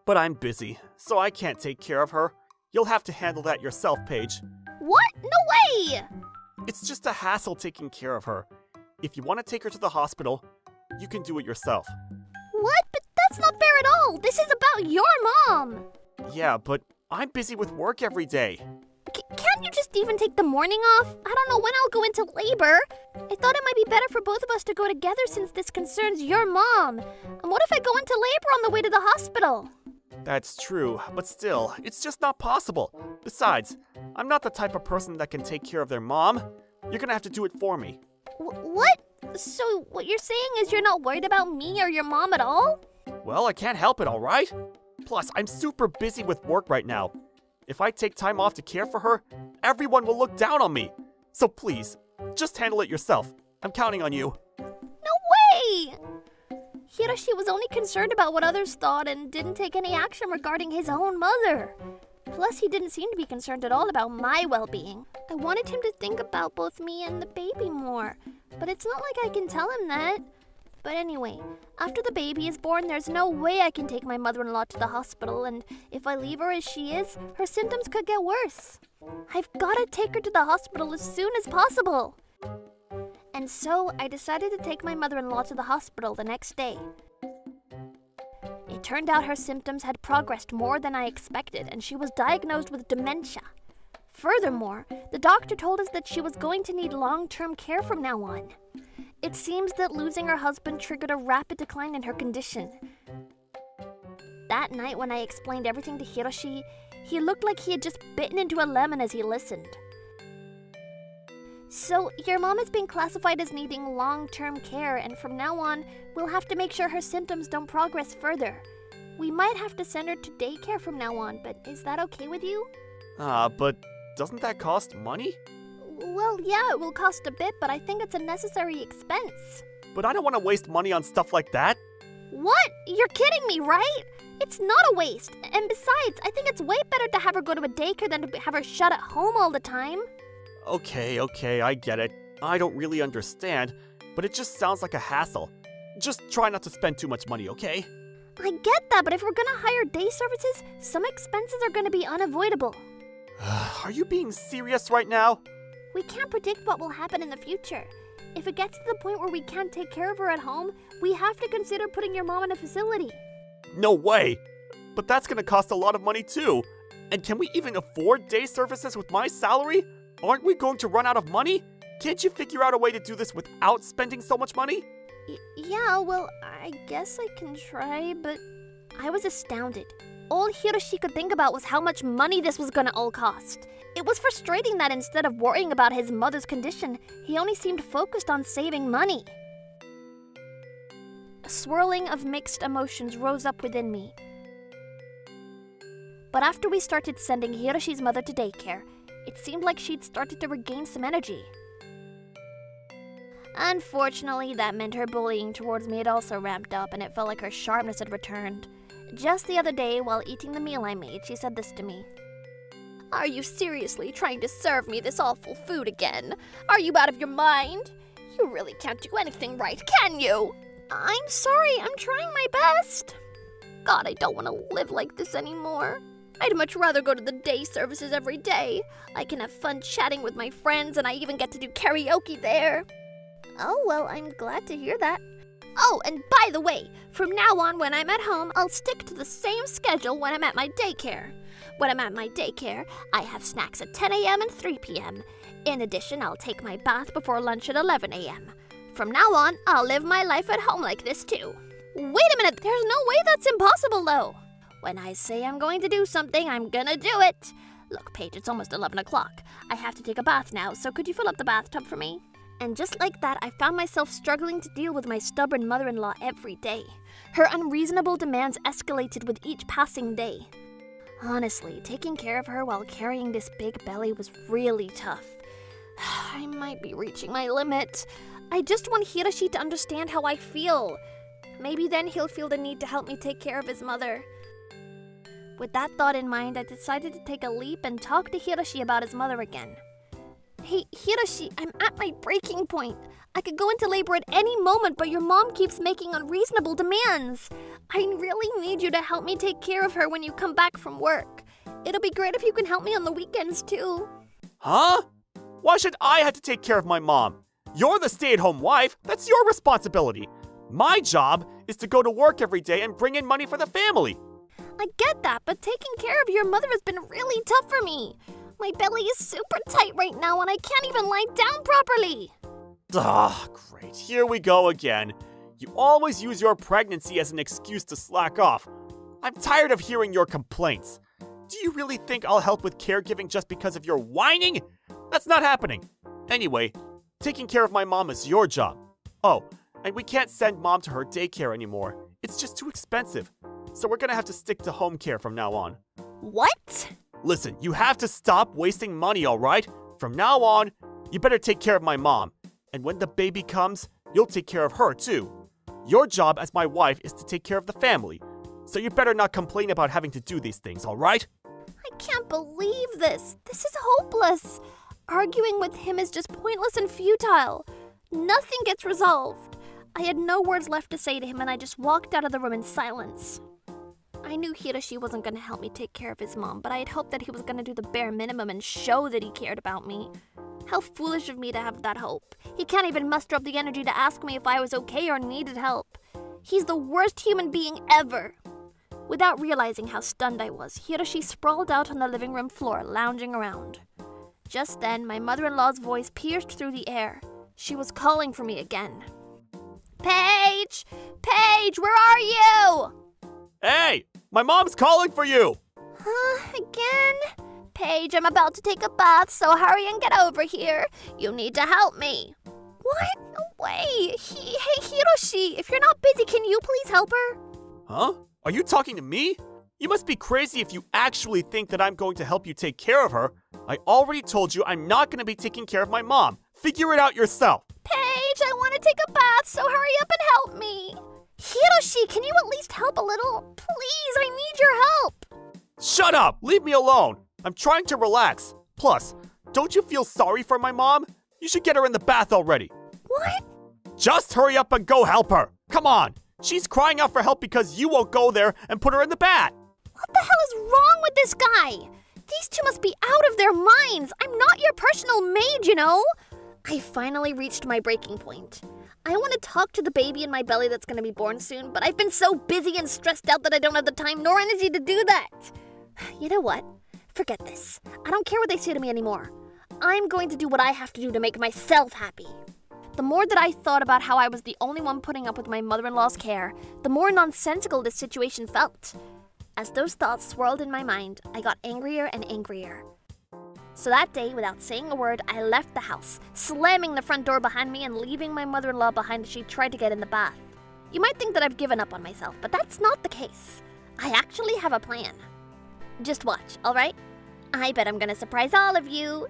But I'm busy, so I can't take care of her. You'll have to handle that yourself, Paige. What? No way! It's just a hassle taking care of her. If you want to take her to the hospital, you can do it yourself. What? But that's not fair at all. This is about your mom. Yeah, but I'm busy with work every day. Can't you just even take the morning off? I don't know when I'll go into labor. I thought it might be better for both of us to go together since this concerns your mom. And what if I go into labor on the way to the hospital? That's true, but still, it's just not possible. Besides, I'm not the type of person that can take care of their mom. You're gonna have to do it for me. What? So what you're saying is you're not worried about me or your mom at all? Well, I can't help it, alright? Plus, I'm super busy with work right now. If I take time off to care for her, everyone will look down on me. So please, just handle it yourself. I'm counting on you. No way! Hiroshi was only concerned about what others thought and didn't take any action regarding his own mother. Plus, he didn't seem to be concerned at all about my well-being. I wanted him to think about both me and the baby more, but it's not like I can tell him that. But anyway, after the baby is born, there's no way I can take my mother-in-law to the hospital, and if I leave her as she is, her symptoms could get worse. I've got to take her to the hospital as soon as possible. And so, I decided to take my mother-in-law to the hospital the next day. It turned out her symptoms had progressed more than I expected, and she was diagnosed with dementia. Furthermore, the doctor told us that she was going to need long-term care from now on. It seems that losing her husband triggered a rapid decline in her condition. That night when I explained everything to Hiroshi, he looked like he had just bitten into a lemon as he listened. So, your mom has been classified as needing long-term care, and from now on, we'll have to make sure her symptoms don't progress further. We might have to send her to daycare from now on, but is that okay with you? But doesn't that cost money? Well, yeah, it will cost a bit, but I think it's a necessary expense. But I don't want to waste money on stuff like that. What? You're kidding me, right? It's not a waste. And besides, I think it's way better to have her go to a daycare than to have her shut at home all the time. Okay, I get it. I don't really understand, but it just sounds like a hassle. Just try not to spend too much money, okay? I get that, but if we're gonna hire day services, some expenses are gonna be unavoidable. Are you being serious right now? We can't predict what will happen in the future. If it gets to the point where we can't take care of her at home, we have to consider putting your mom in a facility. No way! But that's gonna cost a lot of money too. And can we even afford day services with my salary? Aren't we going to run out of money? Can't you figure out a way to do this without spending so much money? Yeah, well, I guess I can try, but I was astounded. All Hiroshi could think about was how much money this was gonna all cost. It was frustrating that instead of worrying about his mother's condition, he only seemed focused on saving money. A swirling of mixed emotions rose up within me. But after we started sending Hiroshi's mother to daycare, it seemed like she'd started to regain some energy. Unfortunately, that meant her bullying towards me had also ramped up, and it felt like her sharpness had returned. Just the other day, while eating the meal I made, she said this to me. "Are you seriously trying to serve me this awful food again? Are you out of your mind? You really can't do anything right, can you?" "I'm sorry, I'm trying my best." God, I don't want to live like this anymore. I'd much rather go to the day services every day. I can have fun chatting with my friends, and I even get to do karaoke there. Oh, well, I'm glad to hear that. Oh, and by the way, from now on when I'm at home, I'll stick to the same schedule when I'm at my daycare. When I'm at my daycare, I have snacks at 10 a.m. and 3 p.m. In addition, I'll take my bath before lunch at 11 a.m. From now on, I'll live my life at home like this too. Wait a minute, there's no way that's impossible though. When I say I'm going to do something, I'm gonna do it. Look, Paige, it's almost 11 o'clock. I have to take a bath now, so could you fill up the bathtub for me? And just like that, I found myself struggling to deal with my stubborn mother-in-law every day. Her unreasonable demands escalated with each passing day. Honestly, taking care of her while carrying this big belly was really tough. I might be reaching my limit. I just want Hiroshi to understand how I feel. Maybe then he'll feel the need to help me take care of his mother. With that thought in mind, I decided to take a leap and talk to Hiroshi about his mother again. Hey, Hiroshi, I'm at my breaking point. I could go into labor at any moment, but your mom keeps making unreasonable demands. I really need you to help me take care of her when you come back from work. It'll be great if you can help me on the weekends, too. Huh? Why should I have to take care of my mom? You're the stay-at-home wife. That's your responsibility. My job is to go to work every day and bring in money for the family. I get that, but taking care of your mother has been really tough for me. My belly is super tight right now and I can't even lie down properly. Great. Here we go again. You always use your pregnancy as an excuse to slack off. I'm tired of hearing your complaints. Do you really think I'll help with caregiving just because of your whining? That's not happening. Anyway, taking care of my mom is your job. Oh, and we can't send Mom to her daycare anymore. It's just too expensive. So we're gonna have to stick to home care from now on. What? Listen, you have to stop wasting money, alright? From now on, you better take care of my mom. And when the baby comes, you'll take care of her too. Your job as my wife is to take care of the family. So you better not complain about having to do these things, alright? I can't believe this. This is hopeless. Arguing with him is just pointless and futile. Nothing gets resolved. I had no words left to say to him and I just walked out of the room in silence. I knew Hiroshi wasn't going to help me take care of his mom, but I had hoped that he was going to do the bare minimum and show that he cared about me. How foolish of me to have that hope. He can't even muster up the energy to ask me if I was okay or needed help. He's the worst human being ever. Without realizing how stunned I was, Hiroshi sprawled out on the living room floor, lounging around. Just then, my mother-in-law's voice pierced through the air. She was calling for me again. Paige! Paige, where are you? Hey! My mom's calling for you! Again? Paige, I'm about to take a bath, so hurry and get over here. You need to help me. What? No way! Hey, Hiroshi, if you're not busy, can you please help her? Huh? Are you talking to me? You must be crazy if you actually think that I'm going to help you take care of her. I already told you I'm not going to be taking care of my mom. Figure it out yourself. Paige, I want to take a bath, so hurry up and help me. Hiroshi, can you at least help a little? Please, I need your help. Shut up! Leave me alone! I'm trying to relax. Plus, don't you feel sorry for my mom? You should get her in the bath already. What? Just hurry up and go help her. Come on. She's crying out for help because you won't go there and put her in the bath. What the hell is wrong with this guy? These two must be out of their minds. I'm not your personal maid, you know? I finally reached my breaking point. I want to talk to the baby in my belly that's going to be born soon, but I've been so busy and stressed out that I don't have the time nor energy to do that. You know what? Forget this. I don't care what they say to me anymore. I'm going to do what I have to do to make myself happy. The more that I thought about how I was the only one putting up with my mother-in-law's care, the more nonsensical this situation felt. As those thoughts swirled in my mind, I got angrier and angrier. So that day, without saying a word, I left the house, slamming the front door behind me and leaving my mother-in-law behind as she tried to get in the bath. You might think that I've given up on myself, but that's not the case. I actually have a plan. Just watch, alright? I bet I'm gonna surprise all of you.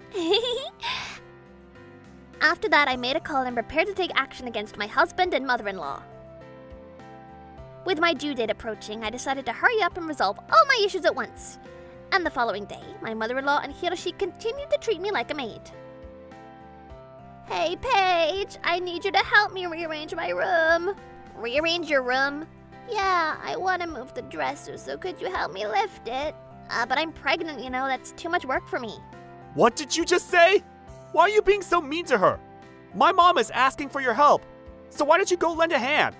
After that, I made a call and prepared to take action against my husband and mother-in-law. With my due date approaching, I decided to hurry up and resolve all my issues at once. And the following day, my mother-in-law and Hiroshi continued to treat me like a maid. Hey, Paige, I need you to help me rearrange my room. Rearrange your room? Yeah, I want to move the dresser, so could you help me lift it? But I'm pregnant, you know, that's too much work for me. What did you just say? Why are you being so mean to her? My mom is asking for your help, so why don't you go lend a hand?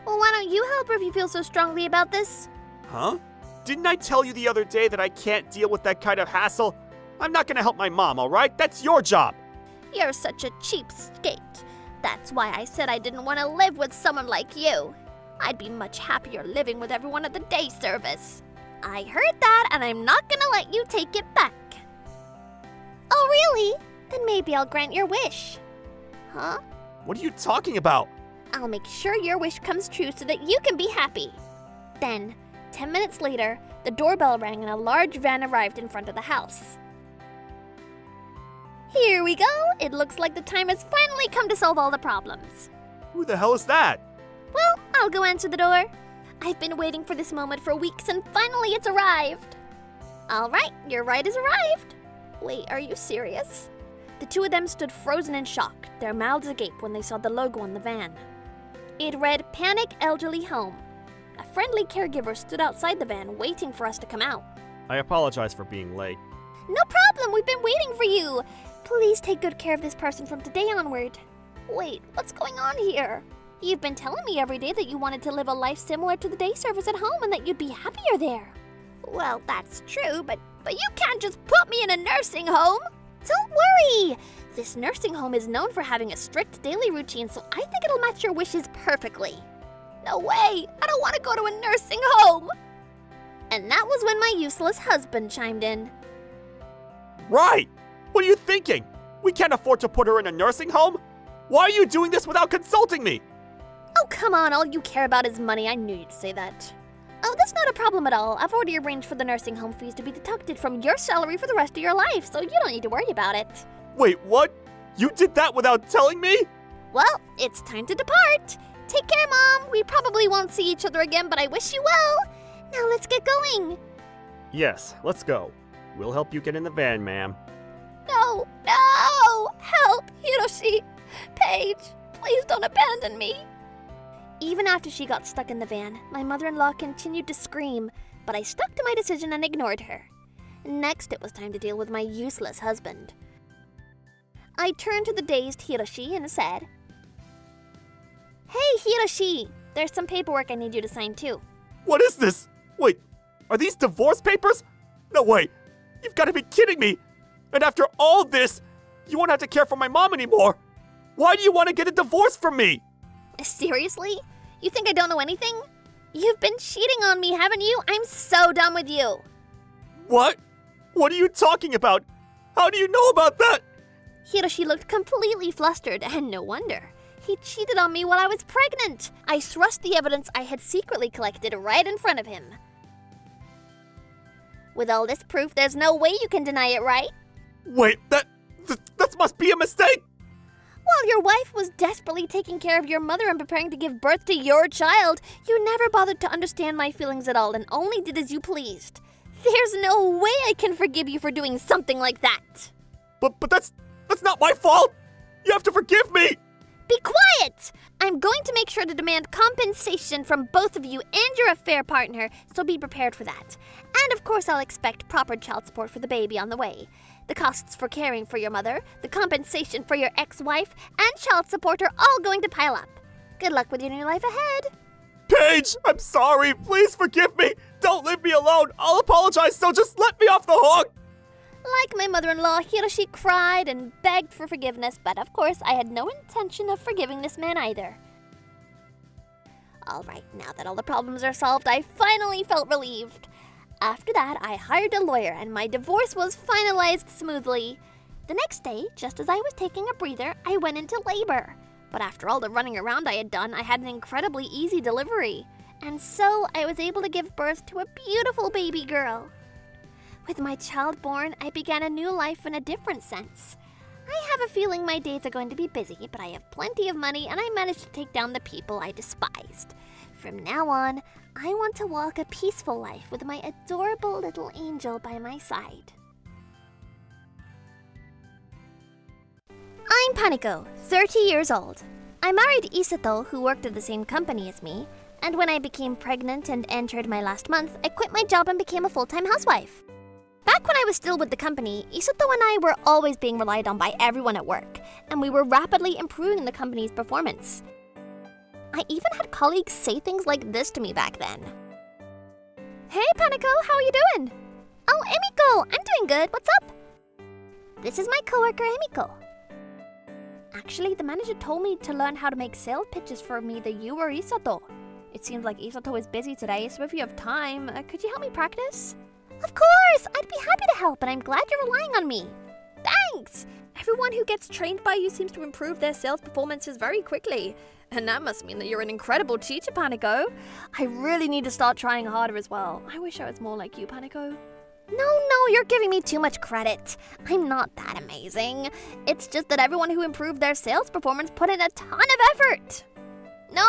Well, why don't you help her if you feel so strongly about this? Huh? Didn't I tell you the other day that I can't deal with that kind of hassle? I'm not gonna help my mom, alright? That's your job. You're such a cheapskate. That's why I said I didn't want to live with someone like you. I'd be much happier living with everyone at the day service. I heard that, and I'm not gonna let you take it back. Oh, really? Then maybe I'll grant your wish. Huh? What are you talking about? I'll make sure your wish comes true so that you can be happy. Then, 10 minutes later, the doorbell rang and a large van arrived in front of the house. Here we go! It looks like the time has finally come to solve all the problems. Who the hell is that? Well, I'll go answer the door. I've been waiting for this moment for weeks and finally it's arrived. Alright, your ride has arrived. Wait, are you serious? The two of them stood frozen in shock, their mouths agape when they saw the logo on the van. It read Panic Elderly Home. A friendly caregiver stood outside the van waiting for us to come out. I apologize for being late. No problem, we've been waiting for you. Please take good care of this person from today onward. Wait, what's going on here? You've been telling me every day that you wanted to live a life similar to the day service at home and that you'd be happier there. Well, that's true, but you can't just put me in a nursing home. Don't worry. This nursing home is known for having a strict daily routine, so I think it'll match your wishes perfectly. No way! I don't want to go to a nursing home! And that was when my useless husband chimed in. Right! What are you thinking? We can't afford to put her in a nursing home? Why are you doing this without consulting me? Oh, come on, all you care about is money. I knew you'd say that. Oh, that's not a problem at all. I've already arranged for the nursing home fees to be deducted from your salary for the rest of your life, so you don't need to worry about it. Wait, what? You did that without telling me? Well, it's time to depart. Take care, Mom. We probably won't see each other again, but I wish you well. Now let's get going. Yes, let's go. We'll help you get in the van, ma'am. No! Help! Hiroshi! Paige, please don't abandon me. Even after she got stuck in the van, my mother-in-law continued to scream, but I stuck to my decision and ignored her. Next, it was time to deal with my useless husband. I turned to the dazed Hiroshi and said, Hey, Hiroshi! There's some paperwork I need you to sign too. What is this? Wait, are these divorce papers? No way! You've got to be kidding me! And after all this, you won't have to care for my mom anymore! Why do you want to get a divorce from me? Seriously? You think I don't know anything? You've been cheating on me, haven't you? I'm so done with you. What? What are you talking about? How do you know about that? Hiroshi looked completely flustered, and no wonder. He cheated on me while I was pregnant. I thrust the evidence I had secretly collected right in front of him. With all this proof, there's no way you can deny it, right? Wait, that must be a mistake! While your wife was desperately taking care of your mother and preparing to give birth to your child, you never bothered to understand my feelings at all and only did as you pleased. There's no way I can forgive you for doing something like that. But that's not my fault! You have to forgive me! Be quiet! I'm going to make sure to demand compensation from both of you and your affair partner, so be prepared for that. And of course I'll expect proper child support for the baby on the way. The costs for caring for your mother, the compensation for your ex-wife, and child support are all going to pile up. Good luck with your new life ahead. Paige, I'm sorry. Please forgive me. Don't leave me alone. I'll apologize, so just let me off the hook. Like my mother-in-law, Hiroshi cried and begged for forgiveness, but of course I had no intention of forgiving this man either. Alright, now that all the problems are solved, I finally felt relieved. After that, I hired a lawyer and my divorce was finalized smoothly. The next day, just as I was taking a breather, I went into labor. But after all the running around I had done, I had an incredibly easy delivery. And so I was able to give birth to a beautiful baby girl. With my child born, I began a new life in a different sense. I have a feeling my days are going to be busy, but I have plenty of money and I managed to take down the people I despised. From now on, I want to walk a peaceful life with my adorable little angel by my side. I'm Paniko, 30 years old. I married Isato, who worked at the same company as me, and when I became pregnant and entered my last month, I quit my job and became a full-time housewife. Back when I was still with the company, Isato and I were always being relied on by everyone at work, and we were rapidly improving the company's performance. I even had colleagues say things like this to me back then. Hey Paniko, how are you doing? Oh, Emiko, I'm doing good, what's up? This is my coworker Emiko. Actually, the manager told me to learn how to make sales pitches for either you or Isato. It seems like Isato is busy today, so if you have time, could you help me practice? Of course! I'd be happy to help, and I'm glad you're relying on me. Thanks! Everyone who gets trained by you seems to improve their sales performances very quickly. And that must mean that you're an incredible teacher, Paniko. I really need to start trying harder as well. I wish I was more like you, Paniko. No, you're giving me too much credit. I'm not that amazing. It's just that everyone who improved their sales performance put in a ton of effort. No,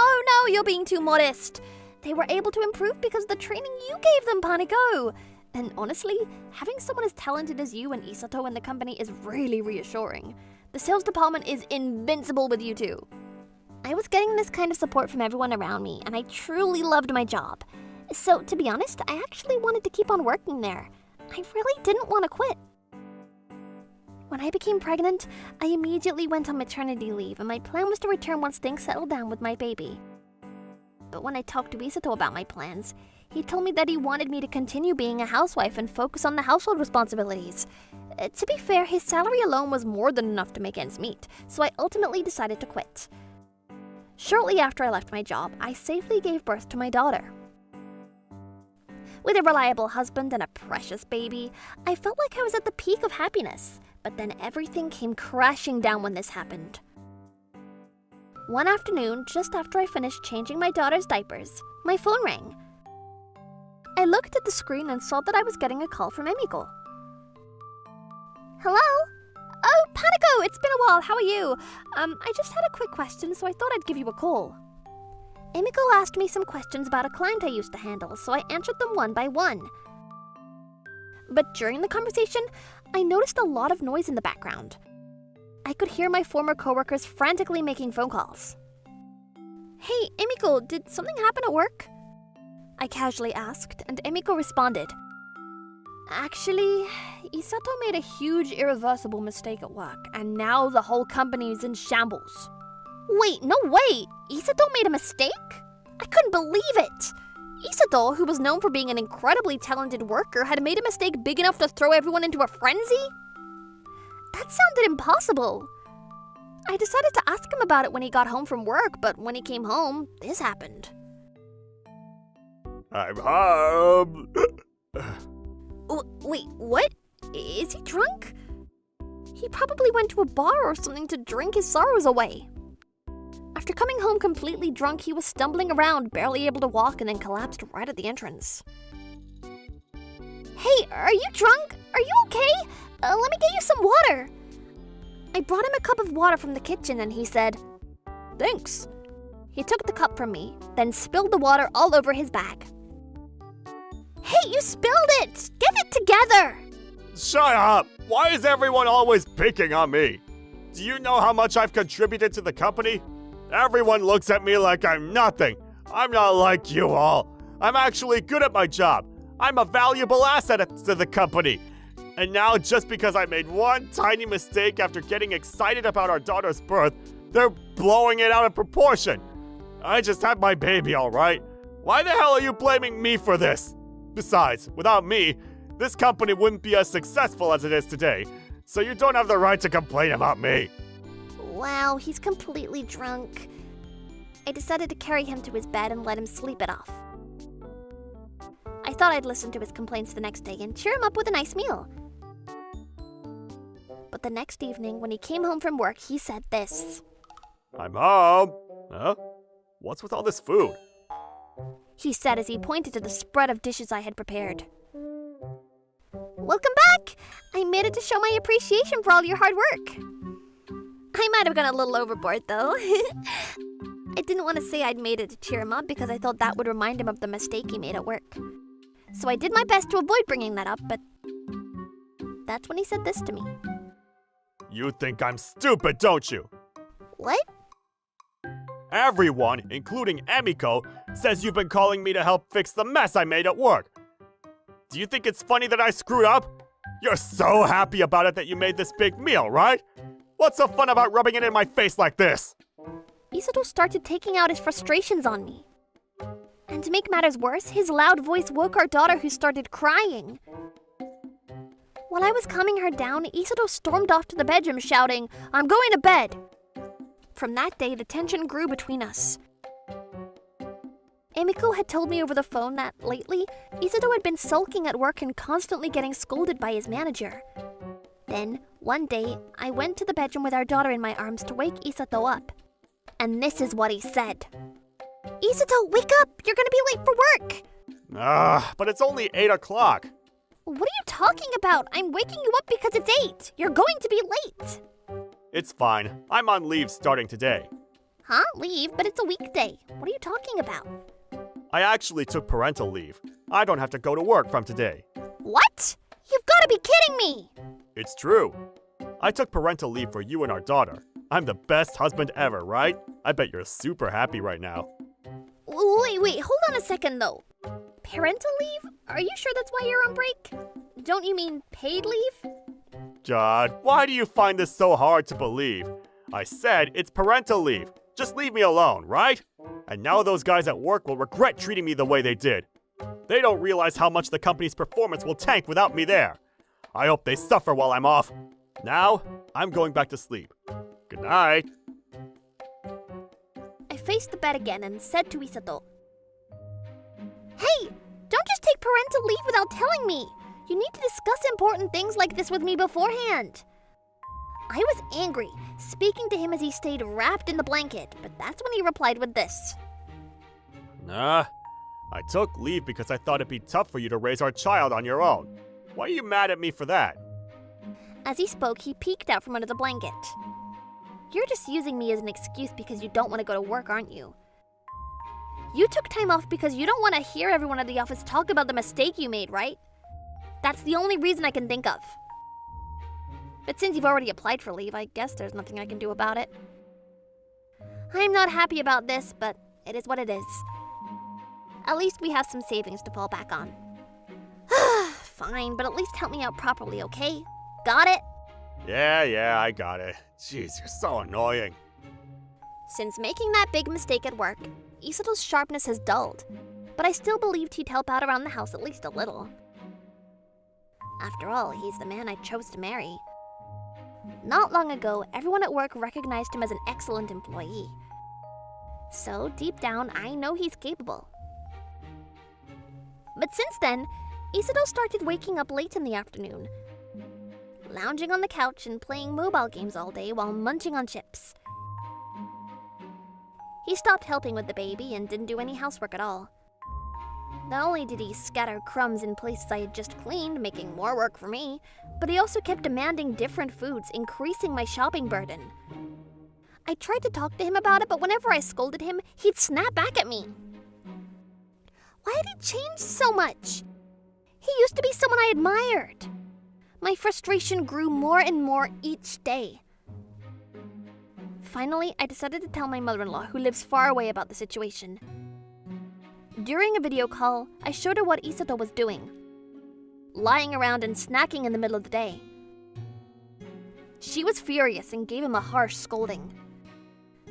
you're being too modest. They were able to improve because of the training you gave them, Paniko. And honestly, having someone as talented as you and Isato in the company is really reassuring. The sales department is invincible with you two. I was getting this kind of support from everyone around me, and I truly loved my job. So, to be honest, I actually wanted to keep on working there. I really didn't want to quit. When I became pregnant, I immediately went on maternity leave, and my plan was to return once things settled down with my baby. But when I talked to Isato about my plans, he told me that he wanted me to continue being a housewife and focus on the household responsibilities. To be fair, his salary alone was more than enough to make ends meet, so I ultimately decided to quit. Shortly after I left my job, I safely gave birth to my daughter. With a reliable husband and a precious baby, I felt like I was at the peak of happiness, but then everything came crashing down when this happened. One afternoon, just after I finished changing my daughter's diapers, my phone rang. I looked at the screen and saw that I was getting a call from Emiko. Hello? Oh, Paniko, it's been a while. How are you? I just had a quick question, so I thought I'd give you a call. Emiko asked me some questions about a client I used to handle, so I answered them one by one. But during the conversation, I noticed a lot of noise in the background. I could hear my former coworkers frantically making phone calls. Hey, Emiko, did something happen at work? I casually asked, and Emiko responded. Actually, Isato made a huge irreversible mistake at work, and now the whole company is in shambles. Wait, no way! Isato made a mistake? I couldn't believe it! Isato, who was known for being an incredibly talented worker, had made a mistake big enough to throw everyone into a frenzy? That sounded impossible. I decided to ask him about it when he got home from work, but when he came home, this happened. I'm home. Wait, what? Is he drunk? He probably went to a bar or something to drink his sorrows away. After coming home completely drunk, he was stumbling around, barely able to walk, and then collapsed right at the entrance. Hey, are you drunk? Are you okay? Let me get you some water. I brought him a cup of water from the kitchen, and he said, Thanks. He took the cup from me, then spilled the water all over his bag. Hey, you spilled it! Get it together! Shut up! Why is everyone always picking on me? Do you know how much I've contributed to the company? Everyone looks at me like I'm nothing. I'm not like you all. I'm actually good at my job. I'm a valuable asset to the company. And now, just because I made one tiny mistake after getting excited about our daughter's birth, they're blowing it out of proportion. I just had my baby, all right? Why the hell are you blaming me for this? Besides, without me, this company wouldn't be as successful as it is today. So you don't have the right to complain about me. Wow, he's completely drunk. I decided to carry him to his bed and let him sleep it off. I thought I'd listen to his complaints the next day and cheer him up with a nice meal. But the next evening, when he came home from work, he said this. I'm home. Huh? What's with all this food? He said as he pointed to the spread of dishes I had prepared. Welcome back! I made it to show my appreciation for all your hard work. I might have gone a little overboard, though. I didn't want to say I'd made it to cheer him up because I thought that would remind him of the mistake he made at work. So I did my best to avoid bringing that up, but that's when he said this to me. You think I'm stupid, don't you? What? Everyone, including Emiko, says you've been calling me to help fix the mess I made at work. Do you think it's funny that I screwed up? You're so happy about it that you made this big meal, right? What's so fun about rubbing it in my face like this? Isato started taking out his frustrations on me. And to make matters worse, his loud voice woke our daughter, who started crying. While I was calming her down, Isato stormed off to the bedroom shouting, I'm going to bed! From that day, the tension grew between us. Emiko had told me over the phone that, lately, Isato had been sulking at work and constantly getting scolded by his manager. Then, one day, I went to the bedroom with our daughter in my arms to wake Isato up. And this is what he said. Isato, wake up! You're gonna be late for work! But it's only 8 o'clock. What are you talking about? I'm waking you up because it's 8. You're going to be late. It's fine. I'm on leave starting today. Huh? Leave? But it's a weekday. What are you talking about? I actually took parental leave. I don't have to go to work from today. What? You've got to be kidding me! It's true. I took parental leave for you and our daughter. I'm the best husband ever, right? I bet you're super happy right now. Wait, hold on a second though. Parental leave? Are you sure that's why you're on break? Don't you mean paid leave? God, why do you find this so hard to believe? I said it's parental leave. Just leave me alone, right? And now those guys at work will regret treating me the way they did. They don't realize how much the company's performance will tank without me there. I hope they suffer while I'm off. Now, I'm going back to sleep. Good night. I faced the bed again and said to Isato, "Hey, don't just take parental leave without telling me. You need to discuss important things like this with me beforehand." I was angry, speaking to him as he stayed wrapped in the blanket, but that's when he replied with this. Nah, I took leave because I thought it'd be tough for you to raise our child on your own. Why are you mad at me for that? As he spoke, he peeked out from under the blanket. "You're just using me as an excuse because you don't want to go to work, aren't you? You took time off because you don't want to hear everyone at the office talk about the mistake you made, right? That's the only reason I can think of. But since you've already applied for leave, I guess there's nothing I can do about it. I'm not happy about this, but it is what it is. At least we have some savings to fall back on." "Fine, but at least help me out properly, okay? Got it?" Yeah, I got it. Jeez, you're so annoying. Since making that big mistake at work, Isato's sharpness has dulled, but I still believed he'd help out around the house at least a little. After all, he's the man I chose to marry. Not long ago, everyone at work recognized him as an excellent employee. So, deep down, I know he's capable. But since then, Isato started waking up late in the afternoon, lounging on the couch and playing mobile games all day while munching on chips. He stopped helping with the baby and didn't do any housework at all. Not only did he scatter crumbs in places I had just cleaned, making more work for me, but he also kept demanding different foods, increasing my shopping burden. I tried to talk to him about it, but whenever I scolded him, he'd snap back at me. Why had he changed so much? He used to be someone I admired. My frustration grew more and more each day. Finally, I decided to tell my mother-in-law, who lives far away, about the situation. During a video call, I showed her what Isato was doing, lying around and snacking in the middle of the day. She was furious and gave him a harsh scolding.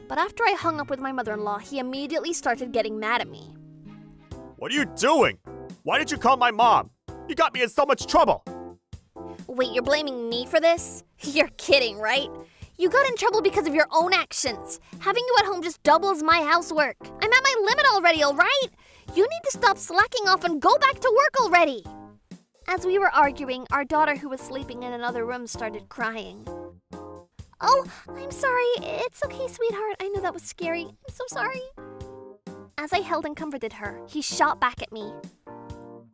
But after I hung up with my mother-in-law, he immediately started getting mad at me. What are you doing? Why did you call my mom? You got me in so much trouble. Wait, you're blaming me for this? You're kidding, right? You got in trouble because of your own actions. Having you at home just doubles my housework. I'm at my limit already, all right? You need to stop slacking off and go back to work already. As we were arguing, our daughter, who was sleeping in another room, started crying. "Oh, I'm sorry. It's okay, sweetheart. I know that was scary. I'm so sorry." As I held and comforted her, he shot back at me.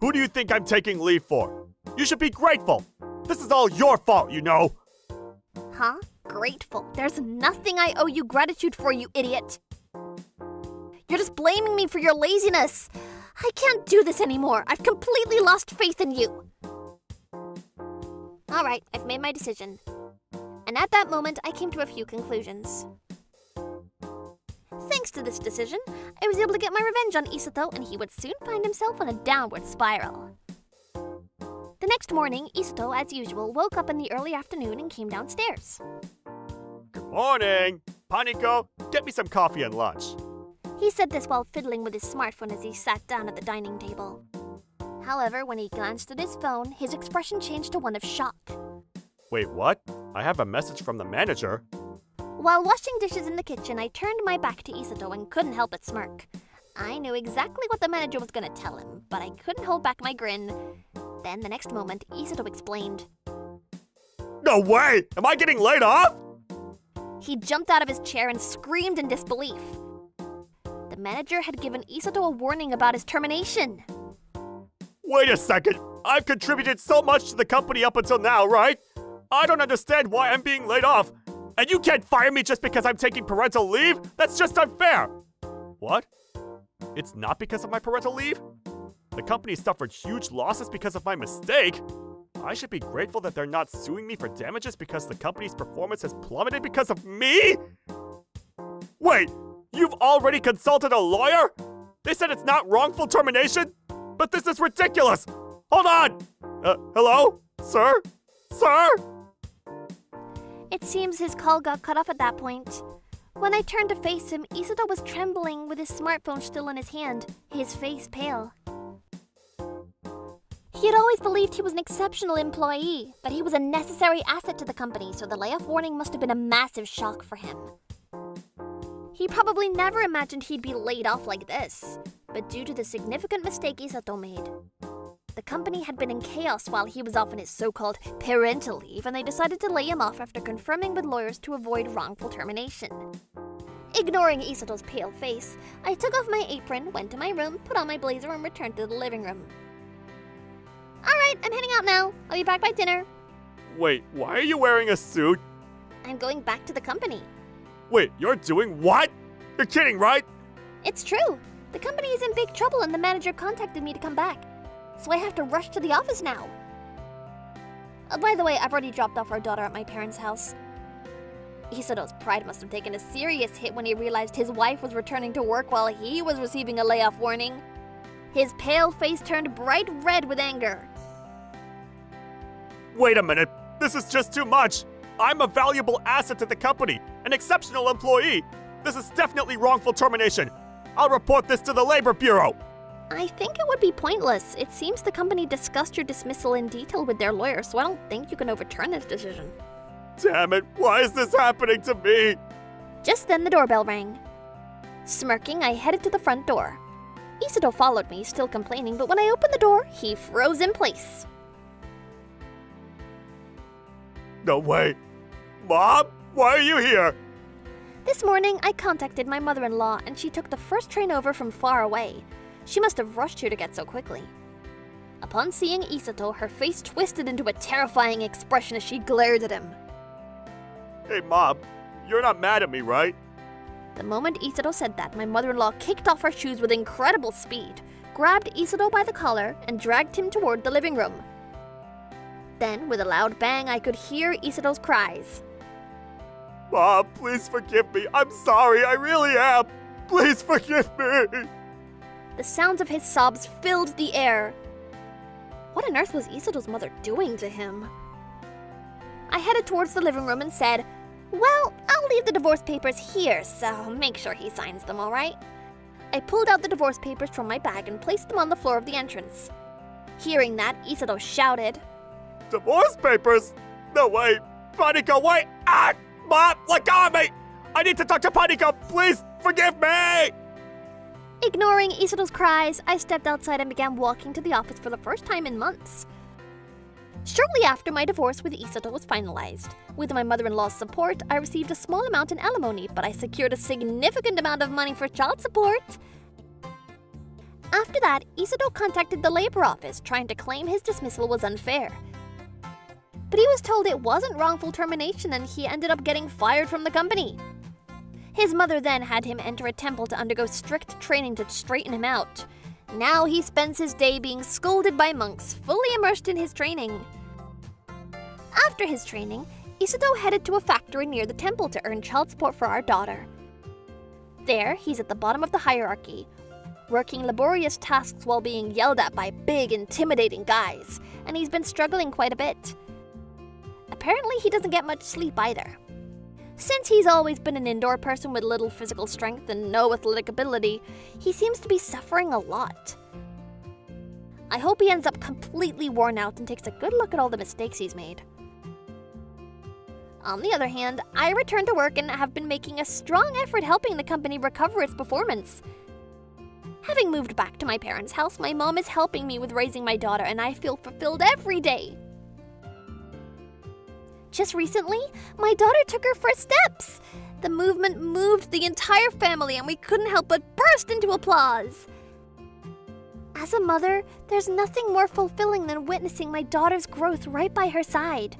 Who do you think I'm taking leave for? You should be grateful. This is all your fault, you know. Huh? Grateful? There's nothing I owe you gratitude for, you idiot. You're just blaming me for your laziness. I can't do this anymore. I've completely lost faith in you. All right, I've made my decision. And at that moment, I came to a few conclusions. Thanks to this decision, I was able to get my revenge on Isato, and he would soon find himself on a downward spiral. The next morning, Isato, as usual, woke up in the early afternoon and came downstairs. Good morning. Paniko, get me some coffee and lunch. He said this while fiddling with his smartphone as he sat down at the dining table. However, when he glanced at his phone, his expression changed to one of shock. Wait, what? I have a message from the manager. While washing dishes in the kitchen, I turned my back to Isato and couldn't help but smirk. I knew exactly what the manager was going to tell him, but I couldn't hold back my grin. Then, the next moment, Isato explained. No way! Am I getting laid off? He jumped out of his chair and screamed in disbelief. The manager had given Isato a warning about his termination. Wait a second. I've contributed so much to the company up until now, right? I don't understand why I'm being laid off. And you can't fire me just because I'm taking parental leave? That's just unfair. What? It's not because of my parental leave? The company suffered huge losses because of my mistake. I should be grateful that they're not suing me for damages because the company's performance has plummeted because of me? Wait, you've already consulted a lawyer? They said it's not wrongful termination? But this is ridiculous! Hold on! Hello? Sir? Sir? It seems his call got cut off at that point. When I turned to face him, Isato was trembling with his smartphone still in his hand, his face pale. He had always believed he was an exceptional employee, that he was a necessary asset to the company, so the layoff warning must have been a massive shock for him. He probably never imagined he'd be laid off like this, but due to the significant mistake Isato made, the company had been in chaos while he was off on his so-called parental leave, and they decided to lay him off after confirming with lawyers to avoid wrongful termination. Ignoring Isato's pale face, I took off my apron, went to my room, put on my blazer, and returned to the living room. Alright, I'm heading out now. I'll be back by dinner. Wait, why are you wearing a suit? I'm going back to the company. Wait, you're doing what? You're kidding, right? It's true. The company is in big trouble and the manager contacted me to come back. So I have to rush to the office now. By the way, I've already dropped off our daughter at my parents' house. Isato's pride must have taken a serious hit when he realized his wife was returning to work while he was receiving a layoff warning. His pale face turned bright red with anger. Wait a minute. This is just too much. I'm a valuable asset to the company, an exceptional employee. This is definitely wrongful termination. I'll report this to the Labor Bureau. I think it would be pointless. It seems the company discussed your dismissal in detail with their lawyer, so I don't think you can overturn this decision. Damn it, why is this happening to me? Just then the doorbell rang. Smirking, I headed to the front door. Isato followed me, still complaining, but when I opened the door, he froze in place. No way. Mom, why are you here? This morning, I contacted my mother-in-law, and she took the first train over from far away. She must have rushed here to get so quickly. Upon seeing Isato, her face twisted into a terrifying expression as she glared at him. Hey, Mom, you're not mad at me, right? The moment Isato said that, my mother-in-law kicked off her shoes with incredible speed, grabbed Isato by the collar, and dragged him toward the living room. Then, with a loud bang, I could hear Isato's cries. Mom, please forgive me. I'm sorry, I really am. Please forgive me. The sounds of his sobs filled the air. What on earth was Isato's mother doing to him? I headed towards the living room and said, "Well, I'll leave the divorce papers here, so make sure he signs them, all right?" I pulled out the divorce papers from my bag and placed them on the floor of the entrance. Hearing that, Isato shouted, Divorce papers? No way. Paniko, wait. Ah! Mom, let go of me. I need to talk to Paniko. Please forgive me. Ignoring Isato's cries, I stepped outside and began walking to the office for the first time in months. Shortly after my divorce with Isato was finalized, with my mother-in-law's support, I received a small amount in alimony, but I secured a significant amount of money for child support. After that, Isato contacted the labor office, trying to claim his dismissal was unfair. But he was told it wasn't wrongful termination and he ended up getting fired from the company. His mother then had him enter a temple to undergo strict training to straighten him out. Now he spends his day being scolded by monks, fully immersed in his training. After his training, Isato headed to a factory near the temple to earn child support for our daughter. There, he's at the bottom of the hierarchy, working laborious tasks while being yelled at by big, intimidating guys, and he's been struggling quite a bit. Apparently, he doesn't get much sleep either. Since he's always been an indoor person with little physical strength and no athletic ability, he seems to be suffering a lot. I hope he ends up completely worn out and takes a good look at all the mistakes he's made. On the other hand, I returned to work and have been making a strong effort helping the company recover its performance. Having moved back to my parents' house, my mom is helping me with raising my daughter and I feel fulfilled every day. Just recently, my daughter took her first steps. The movement moved the entire family and we couldn't help but burst into applause. As a mother, there's nothing more fulfilling than witnessing my daughter's growth right by her side.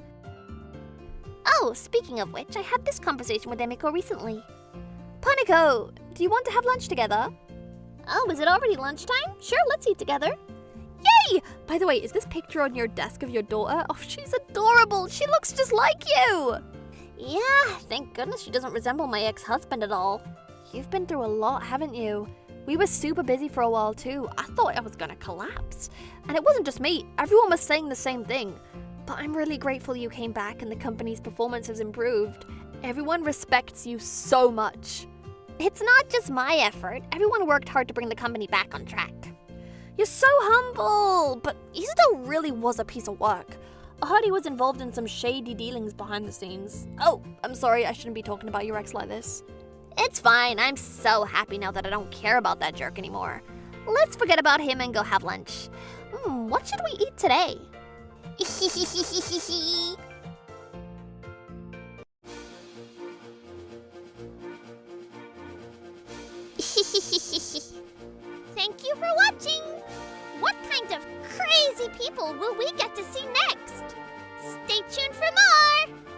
Oh, speaking of which, I had this conversation with Paniko recently. Paniko, do you want to have lunch together? Oh, is it already lunchtime? Sure, let's eat together. Yay! By the way, is this picture on your desk of your daughter? Oh, she's adorable. She looks just like you. Yeah, thank goodness she doesn't resemble my ex-husband at all. You've been through a lot, haven't you? We were super busy for a while too. I thought I was gonna collapse. And it wasn't just me. Everyone was saying the same thing. But I'm really grateful you came back and the company's performance has improved. Everyone respects you so much. It's not just my effort. Everyone worked hard to bring the company back on track. You're so humble, but Isidore really was a piece of work. I heard he was involved in some shady dealings behind the scenes. Oh, I'm sorry, I shouldn't be talking about your ex like this. It's fine. I'm so happy now that I don't care about that jerk anymore. Let's forget about him and go have lunch. What should we eat today? Thank you for watching! What kind of crazy people will we get to see next? Stay tuned for more!